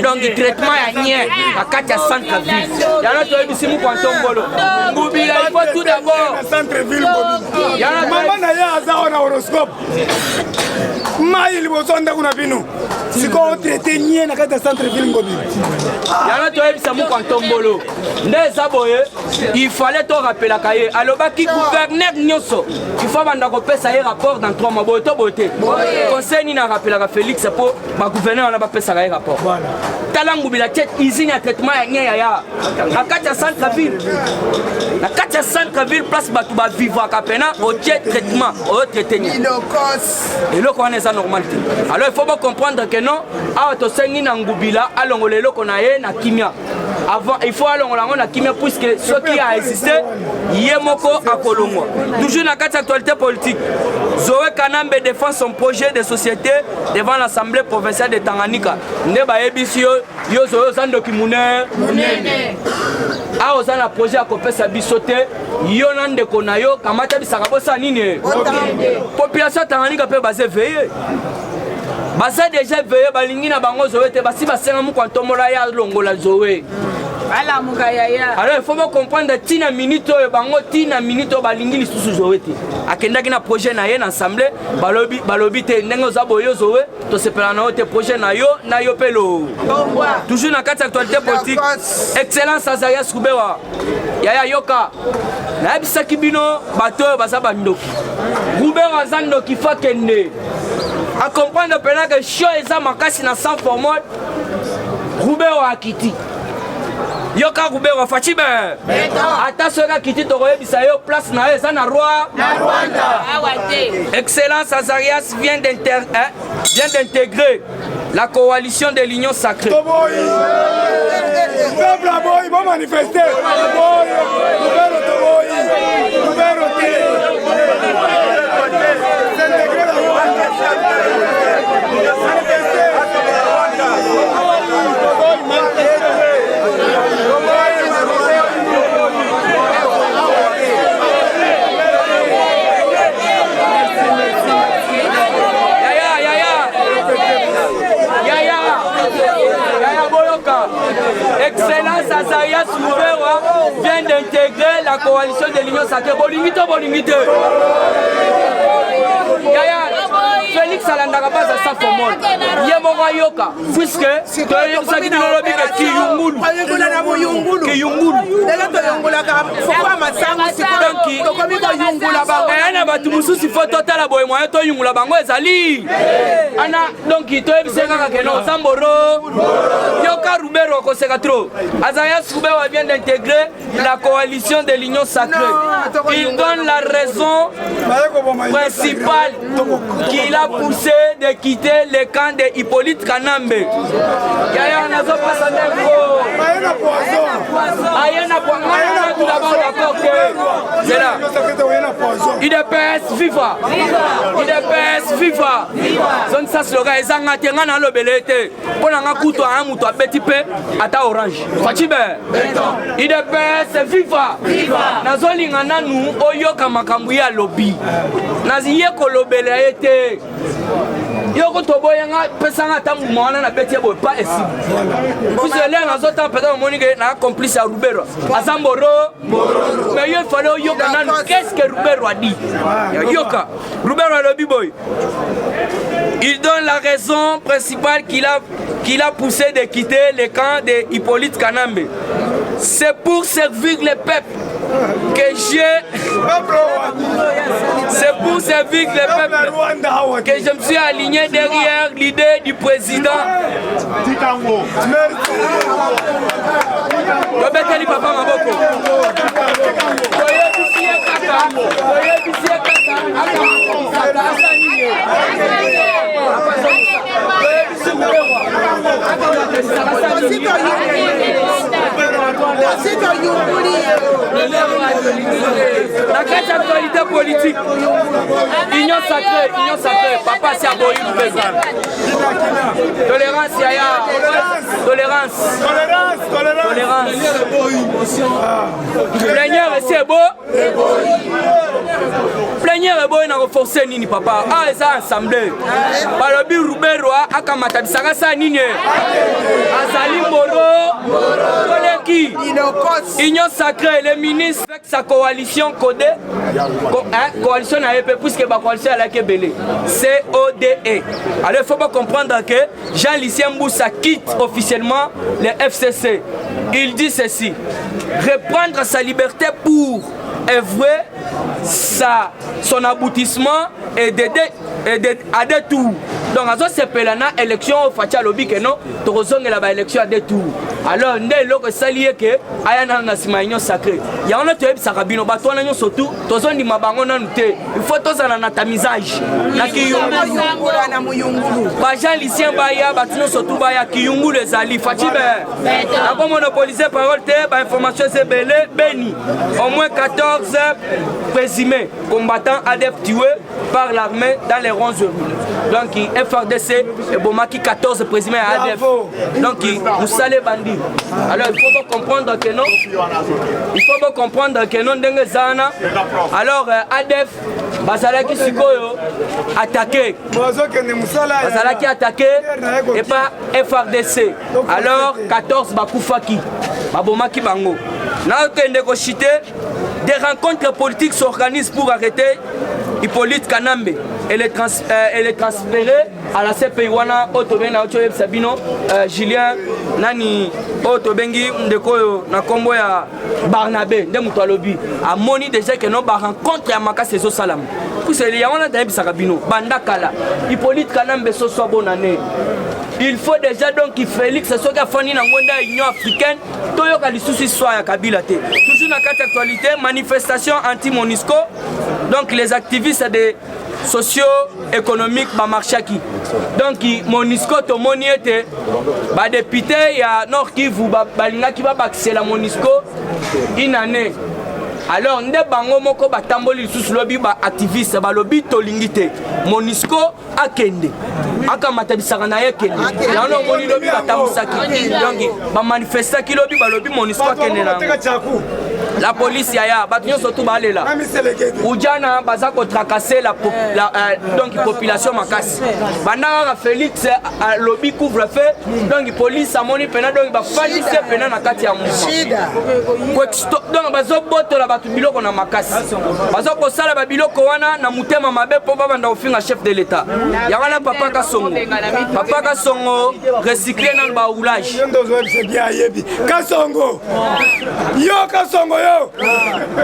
S5: Donc traitement ya nyen à 4 centre ville. Yana to ebisi mu kwantombolo. Ngubila il faut tout d'abord
S3: centre ville Ngubila. Mama na ya aza na horoscope. Mai libosonda kuna bino. Siko traité nyen na 4 centre ville Ngubila.
S5: Yana to ebisa mu kwantombolo. Ndeza boye il fallait to rappeler kaye alobaki gouverneur nyonso. Il faut banda ko pesa un rapport dans 3 mois. Conseil ni na rappeler Félix pour ba gouverneur na ba pesa un rapport. Ngubila tête usine à traitement ya na kati centre ville na kati centre ville place batu ba vivre ka pena au traitement au traiter et loko wana ça normal. Alors il faut pas comprendre que non a to sengi na Ngubila alongole loko na ye na kimia avant il faut alongola na kimia puisque ce qui a existé yemoko akolongwa. Toujours na kati actualité politique Zoé Kanambe défend son projet de société devant l'Assemblée provinciale de Tanganyika. Ne ba ebisi yo zo sando kimune munene a ozana projet a kopesa bisote yo nande konayo kamata bisaka bosa nini population Tanganyika pe base veiller Basa déjà veillé balingi na bango Zoé te basi basenga mu kwantomola ya longola Zoé.
S4: Ala mukayaya.
S5: Alors il faut bien comprendre tina minute bango tina minute balingi lisusu Zoé te. Akendaki na projet na ye na assemblée balobi te ndenge za boyo Zoé to sepela na te projet na yo pelo. Toujours na carte actualité politique. Excellence Azarias Rubewa. Yaya yoka. Na bisaki bino bato baza bandoki. Rubewa zandoki fakende. A comprendre pena que show eza makasi na sans formol. Rubewa akiti. Yoka Rubewa Fachibe. Ata soka kiti to koyebisa yo place na eza na Rwanda. Excellence Azarias vient d'intégrer la coalition de l'Union Sacrée.
S3: Peuple va manifester.
S5: Excellence Azarias Rubewa vient d'intégrer la coalition de l'Union Sacrée. Bolingito. Yaya, Félix Alandaka pas à sa formule. Yemora Yoka, puisque tu as eu ça qui nous l'a dit que Kiyungulu. Ana batumusu si photo tala boy moyen to yungula bango ezali. Ana donc tu as vu ça que non Samboro. Yoka Rubero ko sekatro. Azarias Rubewa vient d'intégrer la coalition de l'Union Sacrée. Il donne la raison principale qui l'a poussé de quitter le camp de Hippolyte Kanambe. Yaya nazo pasa nembo. Ayana poison. Tout d'abord d'accord que c'est là. IDPS FIFA. Zone ça slogan ezanga tenga na lobelete. Pona nga kuto a muto a petit peu ata orange. Fachibe. IDPS FIFA. Nazolinga nanu oyoka makambu ya lobby. Naziye ko lobele ete. Yoko toboyanga pesanga tambu mwana na beti boy pas ici. Vous allez dans autant peut-être monique na complice à Rubero. Azamboro. Mais il fallait yoka nanu qu'est-ce que Rubero a dit? Yoka. Rubero a lobby boy. Il donne la raison principale qu'il a poussé de quitter le camp de Hippolyte Kanambe. C'est pour servir le peuple que c'est pour servir le peuple que je me suis aligné derrière l'idée du président. La carte actualité politique. Union sacrée, papa c'est aboyi Rubero. Tolérance, yaya. Tolérance. Plénière c'est beau. Plénière beau na renforcer nini papa. Ah ça assemblée. Balobi Rubero akamata bisaka sa nini. Azali Moro. Koleki. Union sacrée, le ministre avec sa coalition codée. Coalition na EP puisque la coalition a été belée. CODE. Alors il faut pas comprendre que Jean-Lucien Mboussa quitte officiellement le FCC. Il dit ceci: reprendre sa liberté pour œuvrer son aboutissement et à des tours. Donc à ce pelana élection au Fatia lobby que non, tu ressens la élection à des tours. Alors né loko salié que ayana na simaignon sacré. Ya on a tué sakabino bato na nyo surtout tozo ndi mabango na nute. Il faut toza na tamisage. Na kiyungulu na muyungulu. Ba Jean Lucien Baya batino surtout baya kiyungulu les ali Fatibe. Na pas monopoliser parole te ba information c'est belé béni. Au moins 14 présumés combattants adeptes tués par l'armée dans les ronds urbains. Donc FRDC et bomaki 14 présumés à ADF. Donc vous salez bandit. Alors il faut comprendre que non. Il faut comprendre que non dengue zana. Alors ADF bazalaki sikoyo attaqué. Bazalaki attaqué et pas FRDC. Alors 14 bakufaki. Babomaki bango. Là des rencontres politiques s'organisent pour arrêter Hippolyte Kanambe et les transférer à la CPI wana Otobenga Ochoyeb Sabino Julien Nani Otobengi Ndeko na kombo ya Barnabé de Mutalobi a moni déjà que non ba rencontre ya Makasi zo salam pour ce ya wana dabi sakabino bandakala Hippolyte Kanambe so so bonne année. Il faut déjà donc que Félix soit qui a fourni dans l'Union africaine, Toyoka lisusi soit ya Kabila te. Toujours dans cette actualité, manifestation anti-Monisco, donc les activistes des socio-économiques ba marchaki. Donc Monisco to moni était ba député ya Nord Kivu ba balinga ki ba baxer la Monisco une année. Alors nde bango moko batamboli lisusu lobi ba activiste ba lobi tolingite Monisco akende akamata bisaka na ye kende yango moni lobi batambusaki donc ba manifesta ki lobi ba lobi Monisco akende na la police ya batunyo surtout balela ujana baza ko tracasser la donc population makasi bana Félix lobi couvre feu donc police amoni pena donc ba fallise pena na kati ya mouvement donc bazo boto la batu biloko na makasi bazo ko sala ba biloko wana na mutema mabe po banda ofinga chef de l'état ya wana papa Kasongo recycler na ba roulage Kasongo yo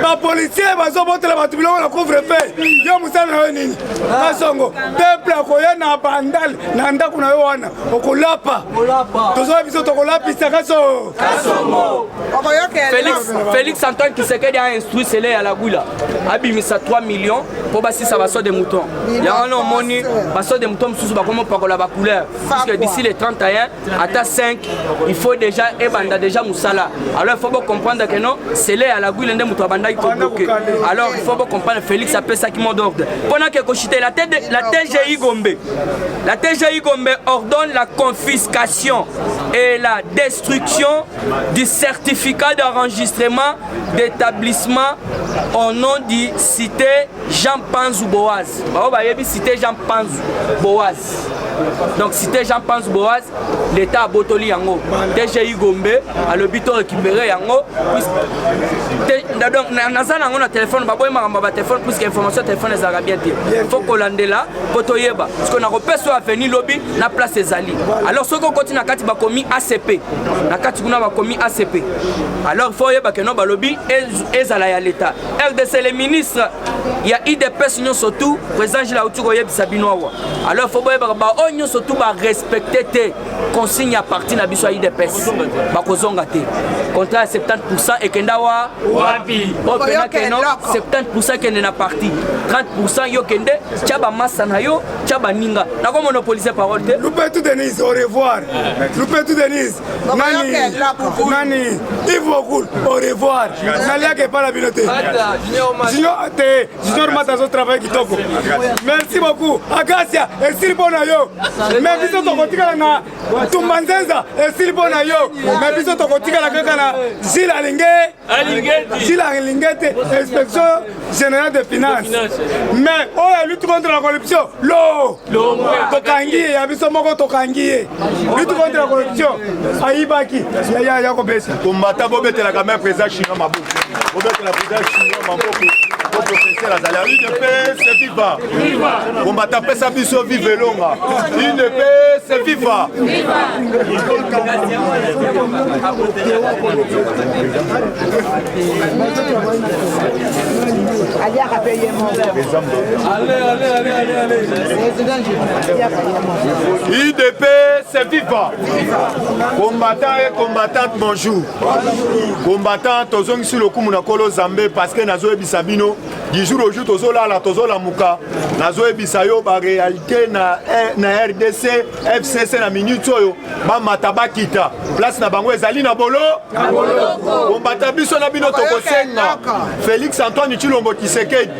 S5: ba policier bazo botela batu biloko na couvre feu yo musana nini Kasongo peuple akoya na bandal na ndako na yo wana okolapa tozo biso tokolapisa Kasongo Félix Antoine Tshisekedi a instruit cela à la Goula. Abimisa 3 millions pour bâtir sa basso de moutons. Il y a un moni, basso de moutons sous comment par la couleur. Parce que d'ici les 31 à 5, il faut déjà ebanda déjà moussala. Alors il faut comprendre que non, c'est là à la Goula des moutons banda qui bloqué. Alors il faut comprendre Félix appelle ça qui m'a d'ordre. Pendant que Kochité la TGI Gombe ordonne la confiscation et la destruction du certificat d'enregistrement d'établissement au nom du cité Jean Panzou Boaz. Cité Jean Panzou Boaz. Donc cité Jean Panzou Boaz, l'État a botoli yango. TGI Gombe a le bito récupéré yango. Donc nazana on a téléphone baboy maramba téléphone puisque information téléphone les arabiens. Il faut qu'on lande là potoyeba parce qu'on a repéré sur avenue lobby la place des Ali. Alors ce qu'on continue à kati ba komi ACP. Na kati kuna ba komi ACP. Alors il faut yeba que non ba lobby ezala ya l'État. RDC les ministres, il y a IDPS nous surtout président Gilles Aoutugo yeb Sabinoa. Alors il faut ba onyo surtout ba respecter tes consignes à partir na biso IDPS. Ba kozonga te. Contrat 70% et kendawa wapi. Bon que non 70% kende na parti. 30% yo kende chaba masana yo chaba ninga. Na ko monopoliser parole te.
S3: Loupetou Denise au revoir. Loupetou Denise. Nani Yves Okoul au revoir. Nalia ke pas la biloté. Junior Matazo travail kitoko. Merci beaucoup. Agasia et Silbona yo. Mais biso to kotika na Tumbanzenza et Silbona yo. Mais biso to kotika la kaka na Gilles Alingete, inspection générale des finances. Mais oh la lutte contre la corruption. Tokangi ya biso moko tokangi. Lutte contre la corruption. Aibaki. Ya ko besa.
S6: Combattant bobete la caméra président chinois maboko. Bobete la président chinois maboko. Professeur Azali, une paix, c'est viva. Combattant pesa biso vive longa. Une paix, c'est viva. IDP, c'est viva. Combattant et combattante, bonjour. Combattant, tozongi sur le coup, Mounakolo Zambé, parce que Nazo et Bisabino, du jour au jour tozolala tozolamuka nazoyebisa yo baréalité na RDC FCC na minute oyo bamata bakita place na bango ezali na bolo kombata biso na bino tokosenga Félix Antoine Tshilombo Tshisekedi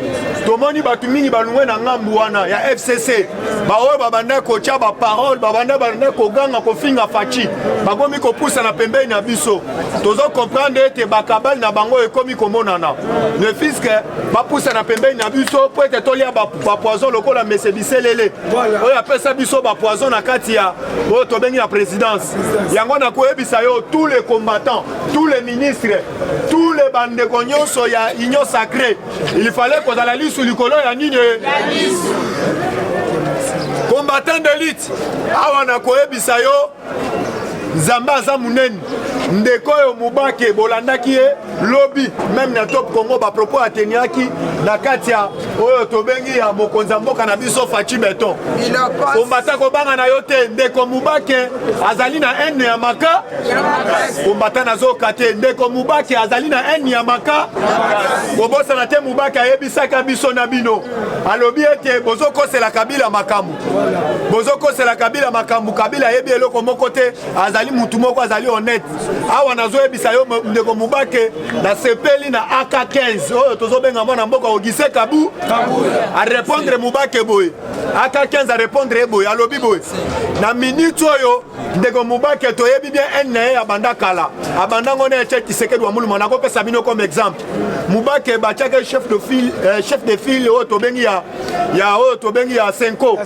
S6: tomoni bato mingi balungwe na ngambu wana ya FCC baoyo babanda kotia baparole babanda koganga kofinga faci bakomi kopusa na pembeni na biso tozokomprendre ete bakabali na bango ekomi komonana ne fiske bapusa na pembeni na biso po ete tolia bapoison lokola mese biselele oyo apesa biso bapoison na kati ya oyo tobengi na présidence yango nakoyebisa yo tous les combattants tous les ministres tous les bandeko nyonso ya union sacrée il fallait kozala lisu likolo ya nini combattant d'élite awa nakoyebisa yo nzambe aza munene ndeko oyo mubake bolandaki ye lobi même na top Congo bapropos ateniaki na kati ya oyo tobengi ya mokonzi ya mboka na biso Faci Beton kombata kobanga na yo te ndeko mubake azali na ene ya maka kombata nazoka te ndeko mubake azali na ene ya maka kobosana te mubake ayebisaka biso na bino alobi ete bozokosela Kabila makambo bozokosela Kabila makambo Kabila ayebi eloko moko te azali mutu moko azali honnête awa nazoyebisa yo ndeko mubake na sepeli na AK15 oyo tozobenga mwana mboka ogise kabu a répondre mubake boye AK15 a répondre boye alobi boye na minute oyo ndeko mubake toyebi bien ene ya banda kala abanda ngone eche Tshisekedi wa muluma nakopesa bino comme exemple mubake bachake chef de file oyo tobengi ya oyo tobengi ya Senko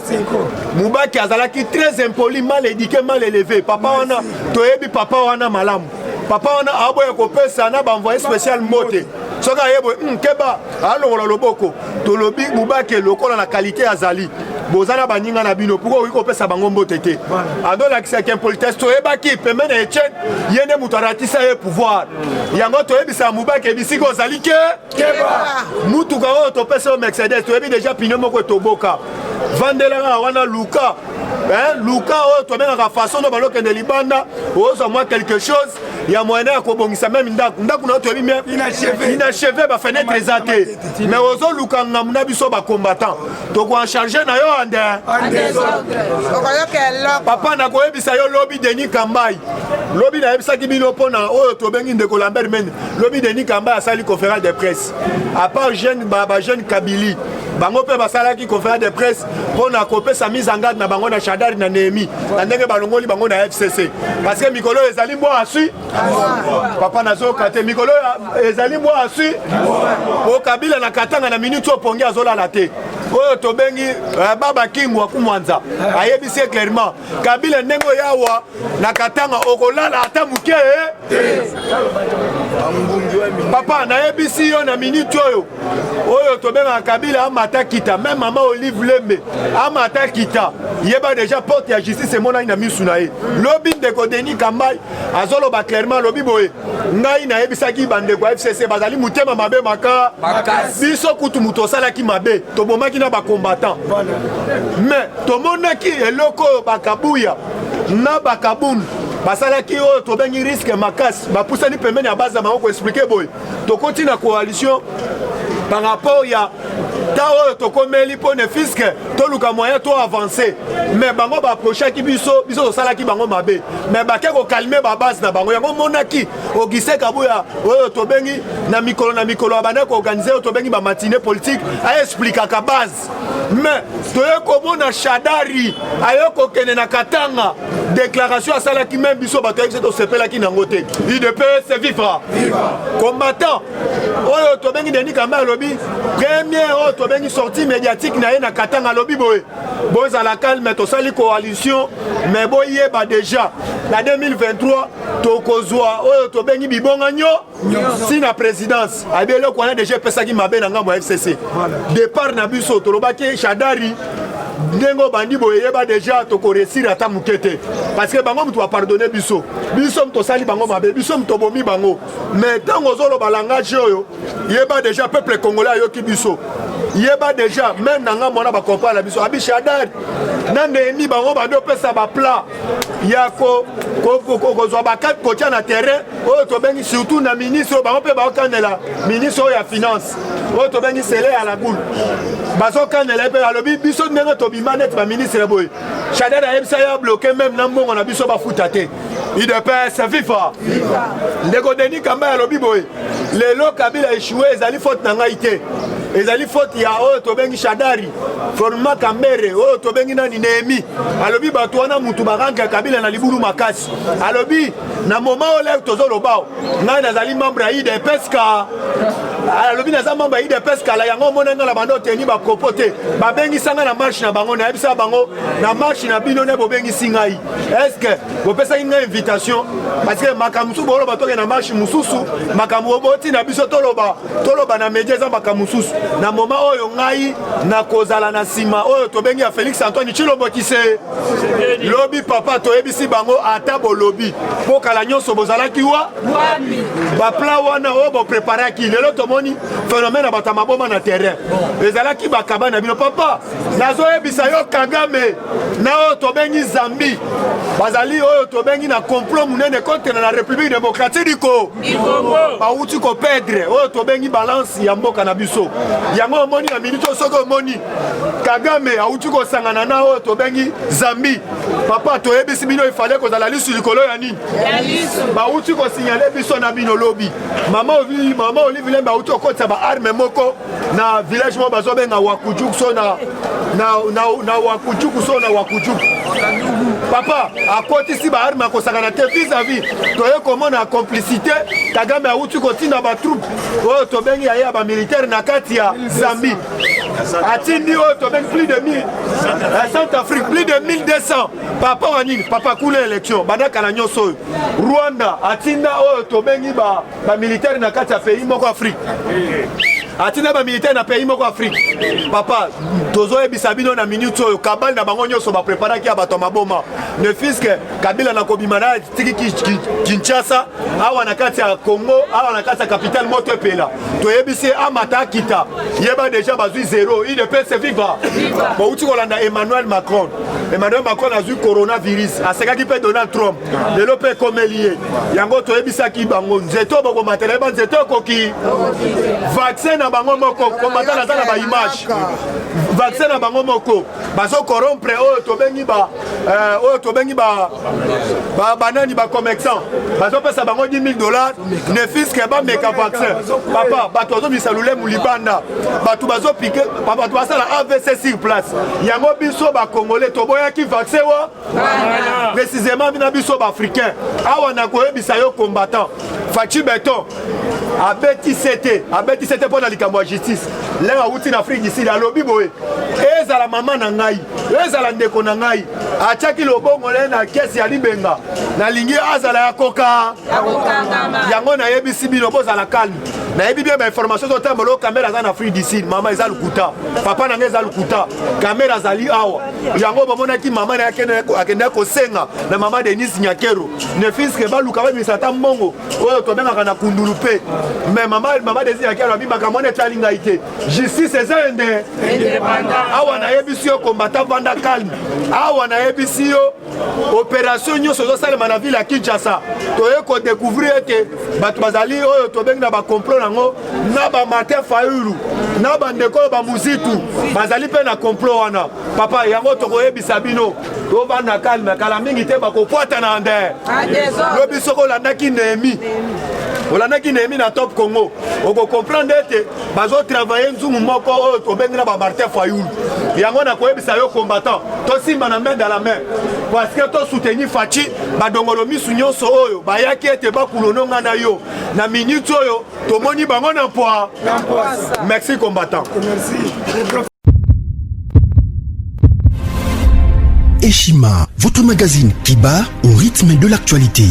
S6: mubake azalaki très impoli mal éduqué mal élevé papa wana toyebi papa wana malamu papa wana aboye kopesa na banvoye spécial mote soka yebo keba alongola loboko tolobi mubake lokola na qualité azali bozana baninga na bino pourquoi oui kopesa bango mbote te adola kisa ke politesse toyebaki pemene Etienne yene mutu aratisa ye pouvoir yango toyebisa mubake bisiko ozali keba mutu kawo topesa o Mercedes toyebi déjà pino moko toboka vandela wana luka luka oyo tobengaka façon no balokende libanda ozwa mwa quelque chose ya moyen ya kobongisa même ndaku na toyebi inachevé bafenetre eza te mais ozoluka ngamu na biso bacombattant tokoancharge na yo ande papa nakoyebisa yo lobi Denis Kambai lobi nayebisaki bino mpona oyo tobengi ndeko Lambert Mende lobi Denis Kambai asali conférence de presse à part jeune Kabili bango mpe basalaki conférence de presse mpona kopesa mise en garde na bango na Shadari na Nehemi na ndenge balongoli bango na FCC parce que mikolo ezali mbo asui papa nazoka te mikolo ezali mbo asui o Kabila na Katanga na minute opongi azolala te oyo tobengi baba Kingu akumwanza ayebisi clairement Kabila ndenge yawa na Katanga okolala ata muke papa nayebisi yo na minute oyo tobenga Kabila amata kita même maman Olive Lembe amata kita yeba déjà porte ya justice mona ina misu na ye lobi ndeko Denis Kambai azoloba clairement lobi boye ngai nayebisaki bandeko FCC bazali mutema mabe maka biso kutu mutu osalaki mabe tobomaki na bacombattant mais tomonaki eloko bakabuya na bakabunu basalaki oyo tobengi risque makasi bapusani pembeni ya base ya bango koexplike boye tokoti na coalition par rapport ya ta oyo tokomeli mpo ne fiske toluka moyen to avancer mais bango baapprochaki biso tosalaki bango mabe mais bake kokalme babase na bango yango monaki Auguste Kabuya oyo tobengi na mikolo abanda koorganize oyo tobengi bamatine politique aexplikaka base mais toye komona Shadari ayo kokende na Katanga déclaration asalaki même biso bato yebise tosepelaki nango te UDPS vivra combattant oyo tobengi Denis Kambai alobi premier oyo tobengi sortie médiatique na ye na Katanga alobi boye bozala calme tosali coalition mais boyeba déjà na 2023 tokozwa oyo tobengi bibonga nyo si na présidence abi eloko wana déjà epesaki mabe na ngambo ya FCC départ na biso tolobaki Shadari ndengo bandi boye yeba déjà tokoresir ata mukete parce que bango mutu pardonner biso mutu sali bango mabe biso mutu bomi bango mais tango zolo balangage oyo yeba déjà peuple congolais ayoki biso yeba déjà même nanga mona ba comprendre la biso abishadad na nemi bango ba do pesa ba plat ya ko zo ba kat ko na terrain o to bengi surtout na ministre bango pe ba kanela ministre ya finance o to bengi sele à la boule bazo kanela pe alobi biso ndenge to bimanet ba ministre boy Chadad a ebisa ya bloqué même na mbongo na biso ba futate il de paix c'est FIFA ndeko Denis Kamba alobi boy lelo Kabila échoué ezali faute na ngai te ezali faute ya oyo tobengi Shadari format Kambere oyo tobengi nani Nehemi alobi bato wana mutu baranka Kabila na libulu makasi alobi na moment ole tozoloba ngai nazali membre ya IDPS ka alobi naza membre ya IDPS ka la yango monanga la bando teni ba propote babengi sanga na marche na bango na yebisa bango na marche na bino ne bobengi singai est-ce que bopesa inga invitation parce que makamusu bolo batoke na marche mususu makamu oboti na biso toloba na media za makamususu na moment oyo ngai na kozala na sima oyo tobengi ya Félix Antoine Tshilombo kise lobi papa toyebisi bango ata bolobi po kala nyonso bozalaki wa ba plan wana oyo bo préparaki lelo tomoni phénomène ya bato maboma na terrain ezalaki bakaba na bino papa nazoyebisa yo Kagame na oyo tobengi Zambi bazali oyo tobengi na complot munene contre na République démocratique du Congo bauti ko perdre oyo tobengi balance ya mboka na biso yango omoni na minute soko omoni Kagame auti ko sangana na oyo tobengi Zambi papa toyebisi bino ifale kozala lisu likolo ya nini bauti ko signaler biso na bino lobi mama Olive Lemba auti okotisa ba arme moko na village mo bazobenga Wakujuku so na Wakujuku so na Wakujuku papa akotisi ba arme akosangana te vis-à-vis toye komona complicité Kagame auti kotinda ba troupe oyo tobengi ya ba militaire na kati ya Zambie atindi oyo tobengi plus de 1000 Centrafrique plus de 1200 papa wanini papa kule élection bandaka na nyonso oyo Rwanda atinda oyo tobengi ba militaire na kati ya pays moko Afrique atina ba militaire na pays moko Afrique papa tozoyebisa bino na minute oyo kabali na bango nyonso ba préparaki ya bato maboma ne fiske Kabila na kobima na tiki Kinshasa awa na kati ya Congo awa na kati ya capitale moto epela toyebisi amata kita yeba déjà bazui zéro il ne peut se vivre bo uti kolanda Emmanuel Macron azui coronavirus asekaki pe Donald Trump lelo pe komelie yango toyebisaki bango nzeto boko matela ba nzeto koki vaccin na bango moko komata na zana ba image vaccin na bango moko bazo corrompre oyo tobengi ba banani ba commerçant bazo pesa bango $10,000 ne fiske ba meka vaccin papa bato bazo bisalule mulibanda bato bazo piquer papa bato basala AVC sur place yango biso ba congolais toboyaki vaccin wa précisément bina biso ba africain awa na koyebisa yo combattant Fachi Beton abeti sete pour la likambo ya justice lenga uti na Afrique d'ici la lobby boy ezala mama na ngai ezala ndeko na ngai achaki lobongo le na kesi ya libenga na lingi azala ya koka yango na yebisi bino bozala calme na yebi bien ba information to tambolo caméra za na Afrique d'ici mama ezala lukuta papa na ngeza lukuta caméra zali awa yango bomona ki mama na akende ko senga na mama Denis Nyakero ne fiske ba luka ba misata mbongo oyo to benga kana kundulupe mais mama Denis Nyakero bi makamone talinga ite justice ezende awa na yebisi yo combattant vanda calme awa na yebisi yo opération nyonso zo salema na ville ya Kinshasa toye ko découvrir que bato bazali oyo to benga ba complot nango na ba Martin Fayulu na ba ndeko ba muzitu bazali pe na complot wana papa yango to koyebisa bino to vanda calme kala mingi te ba ko poata na nde lobi soko landaki Nehemi olandaki Nehemi na Top Congo oko comprendre ete bazo travailler nzumu moko oyo to benga ba Martin Fayulu yango na koyebisa yo combattant to simba na main dans la main parce que to soutenir Fachi badongolo misu nyonso oyo bayaki ete bakulononga na yo na minute oyo tomoni bango na poa merci combattant merci.
S7: Eshima, votre magazine qui bat au rythme de l'actualité.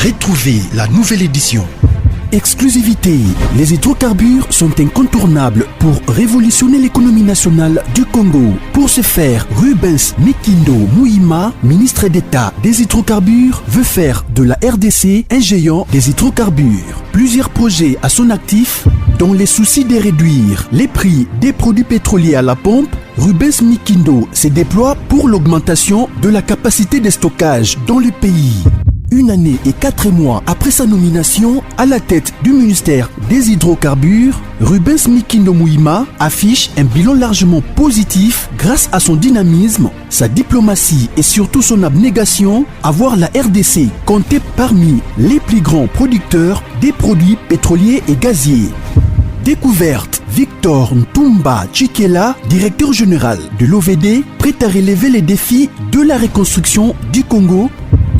S7: Retrouvez la nouvelle édition exclusivité. Les hydrocarbures sont incontournables pour révolutionner l'économie nationale du Congo. Pour ce faire, Rubens Mikindo Mouima, ministre d'État des hydrocarbures, veut faire de la RDC un géant des hydrocarbures. Plusieurs projets à son actif, dans les soucis de réduire les prix des produits pétroliers à la pompe, Rubens Mikindo se déploie pour l'augmentation de la capacité de stockage dans le pays. Une année et 4 mois après sa nomination à la tête du ministère des hydrocarbures, Rubens Mikindo Mouima affiche un bilan largement positif grâce à son dynamisme, sa diplomatie et surtout son abnégation à voir la RDC compter parmi les plus grands producteurs des produits pétroliers et gaziers. Découverte, Victor Ntumba Chikela, directeur général de l'OVD, prêt à relever les défis de la reconstruction du Congo.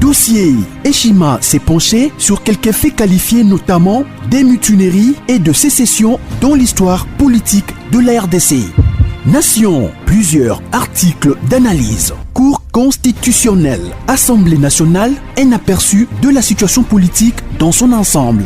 S7: Dossier, Eshima s'est penché sur quelques faits qualifiés notamment des mutineries et de sécession dans l'histoire politique de la RDC. Nation, plusieurs articles d'analyse. Cour constitutionnelle, Assemblée nationale, un aperçu de la situation politique dans son ensemble.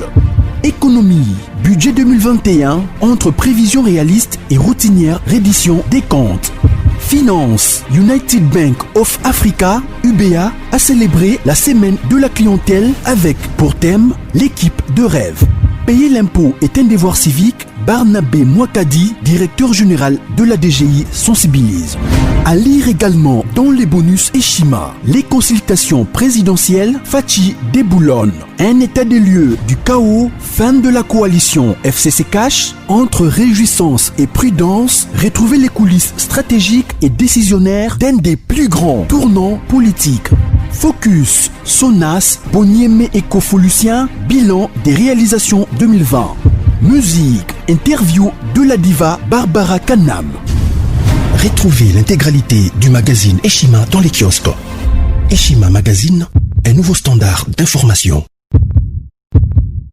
S7: Économie, budget 2021, entre prévisions réalistes et routinières reddition des comptes. Finance, United Bank of Africa, UBA, a célébré la semaine de la clientèle avec, pour thème, l'équipe de rêve. Payer l'impôt est un devoir civique. Barnabé Mwakadi, directeur général de la DGI, sensibilise. À lire également dans les bonus Eshima, les consultations présidentielles Fachi déboulonne. Un état des lieux du chaos, fin de la coalition FCC Cash, entre réjouissance et prudence, retrouver les coulisses stratégiques et décisionnaires d'un des plus grands tournants politiques. Focus, Sonas, Bonieme et Kofolusien, bilan des réalisations 2020. Musique, interview de la diva Barbara Kanam.
S8: Retrouvez l'intégralité du magazine Eshima dans les kiosques. Eshima Magazine, un nouveau standard d'information.